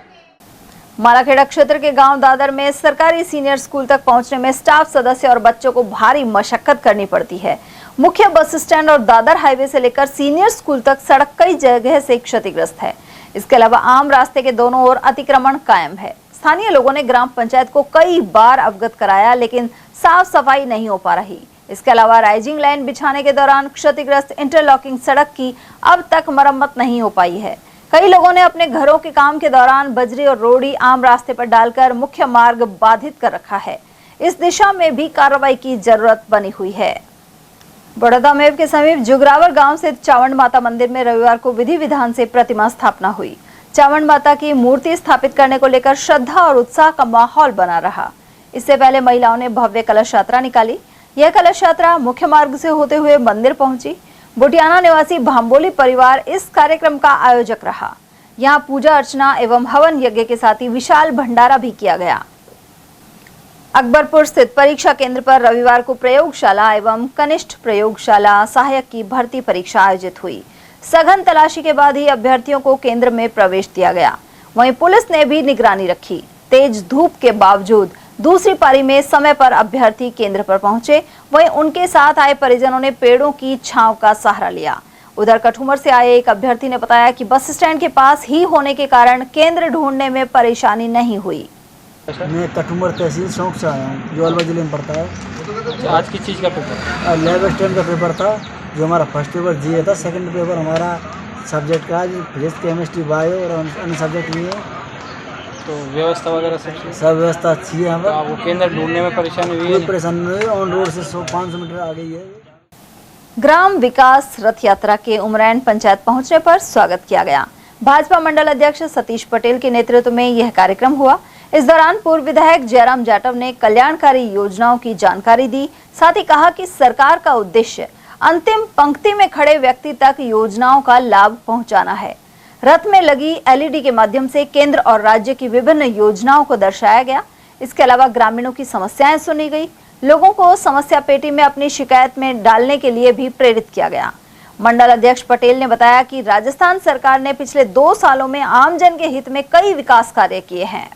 मालाखेड़ा क्षेत्र के गांव दादर में सरकारी सीनियर स्कूल तक पहुंचने में स्टाफ सदस्य और बच्चों को भारी मशक्कत करनी पड़ती है। मुख्य बस स्टैंड और दादर हाईवे से लेकर सीनियर स्कूल तक सड़क कई जगह से क्षतिग्रस्त है। इसके अलावा आम रास्ते के दोनों ओर अतिक्रमण कायम है। स्थानीय लोगों ने ग्राम पंचायत को कई बार अवगत कराया, लेकिन साफ सफाई नहीं हो पा रही। इसके अलावा राइजिंग लाइन बिछाने के दौरान क्षतिग्रस्त इंटरलॉकिंग सड़क की अब तक मरम्मत नहीं हो पाई है। कई लोगों ने अपने घरों के काम के दौरान बजरी और रोड़ी आम रास्ते पर डालकर मुख्य मार्ग बाधित कर रखा है। इस दिशा में भी कार्रवाई की जरूरत बनी हुई है। बड़ौदा मेव के समीप जुगरावर गांव स्थित चावंड माता मंदिर में रविवार को विधि विधान से प्रतिमा स्थापना हुई। चावंड माता की मूर्ति स्थापित करने को लेकर श्रद्धा और उत्साह का माहौल बना रहा। इससे पहले महिलाओं ने भव्य कलश यात्रा निकाली। यह कलश यात्रा मुख्य मार्ग से होते हुए मंदिर पहुंची। बुटियाना निवासी भांबोली परिवार इस कार्यक्रम का आयोजक रहा। यहां पूजा अर्चना एवं हवन यज्ञ के साथ ही विशाल भंडारा भी किया गया। अकबरपुर स्थित परीक्षा केंद्र पर रविवार को प्रयोगशाला एवं कनिष्ठ प्रयोगशाला सहायक की भर्ती परीक्षा आयोजित हुई। सघन तलाशी के बाद ही अभ्यर्थियों को केंद्र में प्रवेश दिया गया। वहीं पुलिस ने भी निगरानी रखी। तेज धूप के बावजूद दूसरी पारी में समय पर अभ्यर्थी केंद्र पर पहुंचे। वहीं उनके साथ आए परिजनों ने पेड़ों की छांव का सहारा लिया। उधर कठुमर से आए एक अभ्यर्थी ने बताया कि बस स्टैंड के पास ही होने के कारण केंद्र ढूंढने में परेशानी नहीं हुई।
मैं कठुमर तहसील शौक से आया हूँ, जो अलवर जिले में पड़ता है।
आज किस चीज़ का पेपर?
लैब स्टैंड का पेपर था, जो हमारा फर्स्ट पेपर जीए था। सेकंड पेपर हमारा सब्जेक्ट का फिजिक्स, केमिस्ट्री, बायो और अन्य सब्जेक्ट लिए।
तो व्यवस्था वगैरह
सब व्यवस्था अच्छी है।
तो वो केंद्र ढूंढने में परेशानी हुई?
कोई परेशानी नहीं हुई। ऑन रोड से 100-500 मीटर आ गई है।
ग्राम विकास रथ यात्रा के उमरैन पंचायत पहुंचने पर स्वागत किया गया। भाजपा मंडल अध्यक्ष सतीश पटेल के नेतृत्व में यह कार्यक्रम हुआ। इस दौरान पूर्व विधायक जयराम जाटव ने कल्याणकारी योजनाओं की जानकारी दी। साथ ही कहा कि सरकार का उद्देश्य अंतिम पंक्ति में खड़े व्यक्ति तक योजनाओं का लाभ पहुंचाना है। रथ में लगी LED के माध्यम से केंद्र और राज्य की विभिन्न योजनाओं को दर्शाया गया। इसके अलावा ग्रामीणों की समस्याएं सुनी गई। लोगों को समस्या पेटी में अपनी शिकायत में डालने के लिए भी प्रेरित किया गया। मंडल अध्यक्ष पटेल ने बताया कि राजस्थान सरकार ने पिछले 2 सालों में आमजन के हित में कई विकास कार्य किए हैं।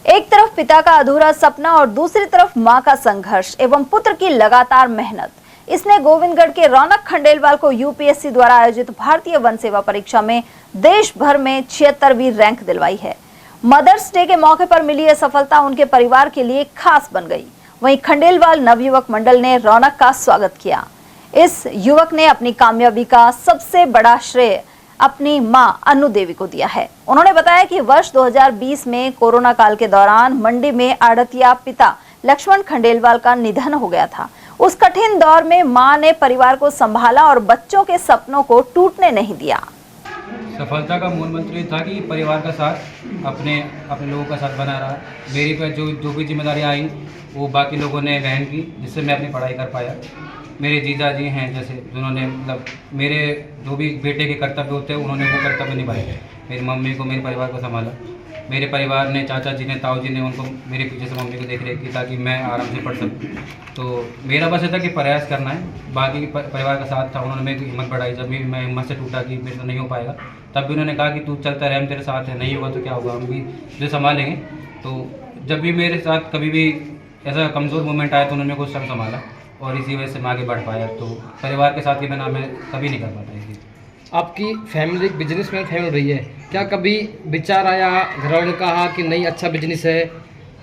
एक तरफ पिता का अधूरा सपना और दूसरी तरफ मां का संघर्ष एवं पुत्र की लगातार मेहनत, इसने गोविंदगढ़ के रौनक खंडेलवाल को UPSC द्वारा आयोजित भारतीय वन सेवा परीक्षा में देश भर में 76वीं रैंक दिलवाई है। मदर्स डे के मौके पर मिली यह सफलता उनके परिवार के लिए खास बन गई। वहीं खंडेलवाल नवयुवक मंडल ने रौनक का स्वागत किया। इस युवक ने अपनी कामयाबी का सबसे बड़ा श्रेय अपनी मां अनु देवी को दिया है। उन्होंने बताया कि वर्ष 2020 में कोरोना काल के दौरान मंडी में आड़तिया पिता लक्ष्मण खंडेलवाल का निधन हो गया था। उस कठिन दौर में मां ने परिवार को संभाला और बच्चों के सपनों को टूटने नहीं दिया।
सफलता का मूल मंत्र ये था कि परिवार का साथ अपने लोगों का साथ बना रहा। मेरी पर जो भी जिम्मेदारी आई वो बाकी लोगों ने वहन की, जिससे मैं अपनी पढ़ाई कर पाया। मेरे जीजा जी हैं जैसे, जिन्होंने मतलब मेरे जो भी बेटे के कर्तव्य होते हैं उन्होंने वो कर्तव्य निभाए। मेरी मम्मी को, मेरे परिवार को संभाला। मेरे परिवार ने, चाचा जी ने, ताऊ जी ने उनको मेरे पीछे से मम्मी को देख रेख की ताकि मैं आराम से पढ़ सकूँ। तो मेरा बस था कि प्रयास करना है, बाकी परिवार का साथ था, उन्होंने मेरी हिम्मत बढ़ाई। जब भी मैं हिम्मत से टूटा कि मेरे से नहीं हो पाएगा, तब भी उन्होंने कहा कि तू चलता रहे, हम तेरे साथ है, नहीं होगा तो क्या होगा, हम भी जो संभालेंगे। तो जब भी मेरे साथ कभी भी ऐसा कमज़ोर मोमेंट आया तो उन्होंने कुछ टाइम संभाला और इसी वजह से मैं आगे बढ़ पाया। तो परिवार के साथ ही बिना मैं कभी नहीं कर पाता।
आपकी फैमिली एक बिजनेसमैन फैमिली रही है, क्या कभी विचार आया, घर ने कहा कि नहीं अच्छा बिजनेस है,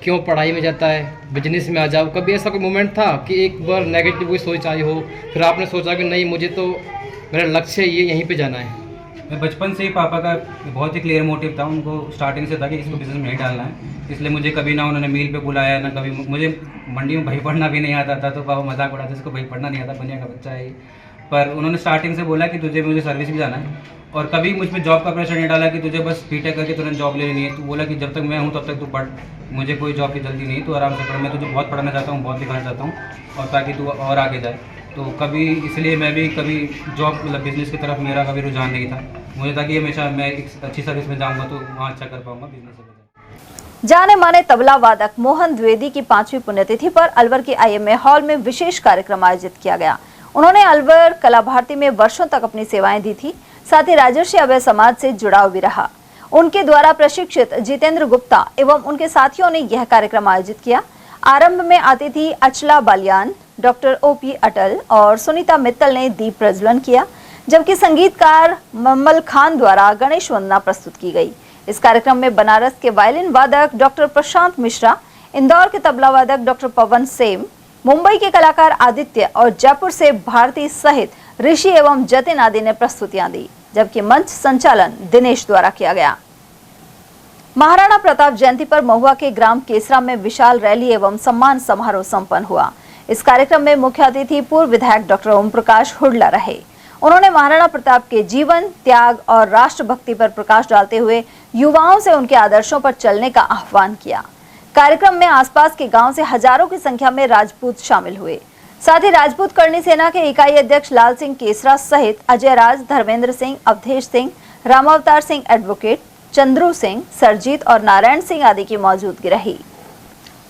क्यों पढ़ाई में जाता है, बिजनेस में आ जाओ? कभी ऐसा कोई मोमेंट था कि एक बार नेगेटिव कोई सोच आई हो, फिर आपने सोचा कि नहीं मुझे तो मेरा लक्ष्य ये यहीं पे जाना है?
मैं बचपन से ही पापा का बहुत ही क्लियर मोटिव था, उनको स्टार्टिंग से था कि इसको बिजनेस में नहीं डालना है। इसलिए मुझे कभी ना उन्होंने मील पे बुलाया, ना कभी मुझे मंडी में भाई पढ़ना भी नहीं आता था, तो पापा मजाक उड़ाते इसको भाई पढ़ना नहीं आता, बनिया का बच्चा है। पर उन्होंने स्टार्टिंग से बोला कि तुझे मुझे सर्विस भी जाना है, और कभी मुझ पर जॉब का प्रेशर नहीं डाला कि तुझे बस बीटेक करके तुरंत जॉब ले लेनी है। तो बोला कि जब तक मैं हूँ तब तक तू पढ़, मुझे कोई जॉब की जल्दी नहीं, तो आराम से पढ़, मैं तुझे बहुत पढ़ाना चाहता हूँ, बहुत दिखाना चाहता हूँ, और ताकि तू और आगे जाए। तो कभी इसलिए मैं भी कभी जॉब मतलब बिज़नेस की तरफ मेरा कभी रुझान नहीं था। मुझे था कि हमेशा मैं एक अच्छी सर्विस में जाऊँगा तो वहाँ अच्छा कर पाऊँगा बिजनेस से।
जाने माने तबला वादक मोहन द्विवेदी की 5वीं पुण्यतिथि पर अलवर के IMA हॉल में विशेष कार्यक्रम आयोजित किया गया। उन्होंने अलवर कला भारती में वर्षों तक अपनी सेवाएं दी थी, साथ ही राजर्षि अभय समाज से जुड़ाव भी रहा। उनके द्वारा प्रशिक्षित जितेंद्र गुप्ता एवं उनके साथियों ने यह कार्यक्रम आयोजित किया। आरंभ में अतिथि अचला बालियान, डॉक्टर OP अटल और सुनीता मित्तल ने दीप प्रज्वलन किया, जबकि संगीतकार मम्मल खान द्वारा गणेश वंदना प्रस्तुत की गई। इस कार्यक्रम में बनारस के वायलिन वादक डॉक्टर प्रशांत मिश्रा, इंदौर के तबला वादक डॉक्टर पवन सेम, मुंबई के कलाकार आदित्य और जयपुर से भारती सहित ऋषि एवं जतिन आदि ने प्रस्तुतियां दी, जबकि मंच संचालन दिनेश द्वारा किया गया। महाराणा प्रताप जयंती पर महुआ के ग्राम केसरा में विशाल रैली एवं सम्मान समारोह संपन्न हुआ। इस कार्यक्रम में मुख्य अतिथि पूर्व विधायक डॉक्टर ओम प्रकाश हुडला रहे। उन्होंने महाराणा प्रताप के जीवन, त्याग और राष्ट्रभक्ति पर प्रकाश डालते हुए युवाओं से उनके आदर्शों पर चलने का आह्वान किया। कार्यक्रम में आसपास के गांव से हजारों की संख्या में राजपूत शामिल हुए। साथ ही राजपूत करणी सेना के इकाई अध्यक्ष लाल सिंह केसरा सहित अजय राज, धर्मेंद्र सिंह, अवधेश सिंह, रामावतार सिंह एडवोकेट, चंद्रू सिंह, सरजीत और नारायण सिंह आदि की मौजूदगी रही।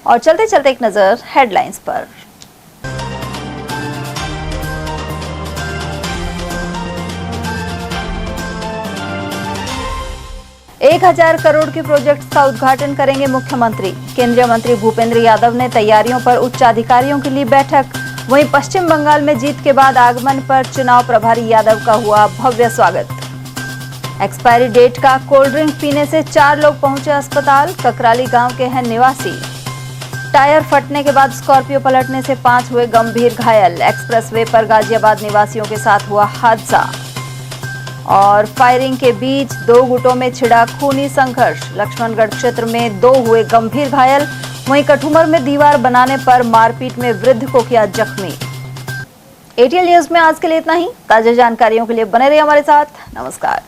और चलते चलते एक नजर हेडलाइंस पर। एक 1000 करोड़ के प्रोजेक्ट का उद्घाटन करेंगे मुख्यमंत्री। केंद्रीय मंत्री भूपेंद्र यादव ने तैयारियों पर उच्च अधिकारियों के लिए बैठक। वहीं पश्चिम बंगाल में जीत के बाद आगमन पर चुनाव प्रभारी यादव का हुआ भव्य स्वागत। एक्सपायरी डेट का कोल्ड ड्रिंक पीने से 4 लोग पहुंचे अस्पताल। ककराली गांव के हैं निवासी। टायर फटने के बाद स्कॉर्पियो पलटने से 5 हुए गंभीर घायल। एक्सप्रेसवे पर गाजियाबाद निवासियों के साथ हुआ हादसा। और फायरिंग के बीच 2 गुटों में छिड़ा खूनी संघर्ष। लक्ष्मणगढ़ क्षेत्र में 2 हुए गंभीर घायल। वहीं कठुमर में दीवार बनाने पर मारपीट में वृद्ध को किया जख्मी। ATL न्यूज में आज के लिए इतना ही। ताजा जानकारियों के लिए बने रहिए हमारे साथ। नमस्कार।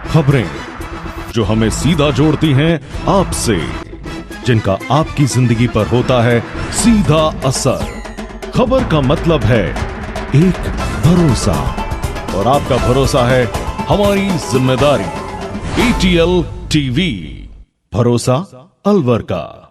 खबरें जो हमें सीधा जोड़ती हैं आपसे, जिनका आपकी जिंदगी पर होता है सीधा असर। खबर का मतलब है एक भरोसा, और आपका भरोसा है हमारी जिम्मेदारी। ATL TV, भरोसा अलवर का।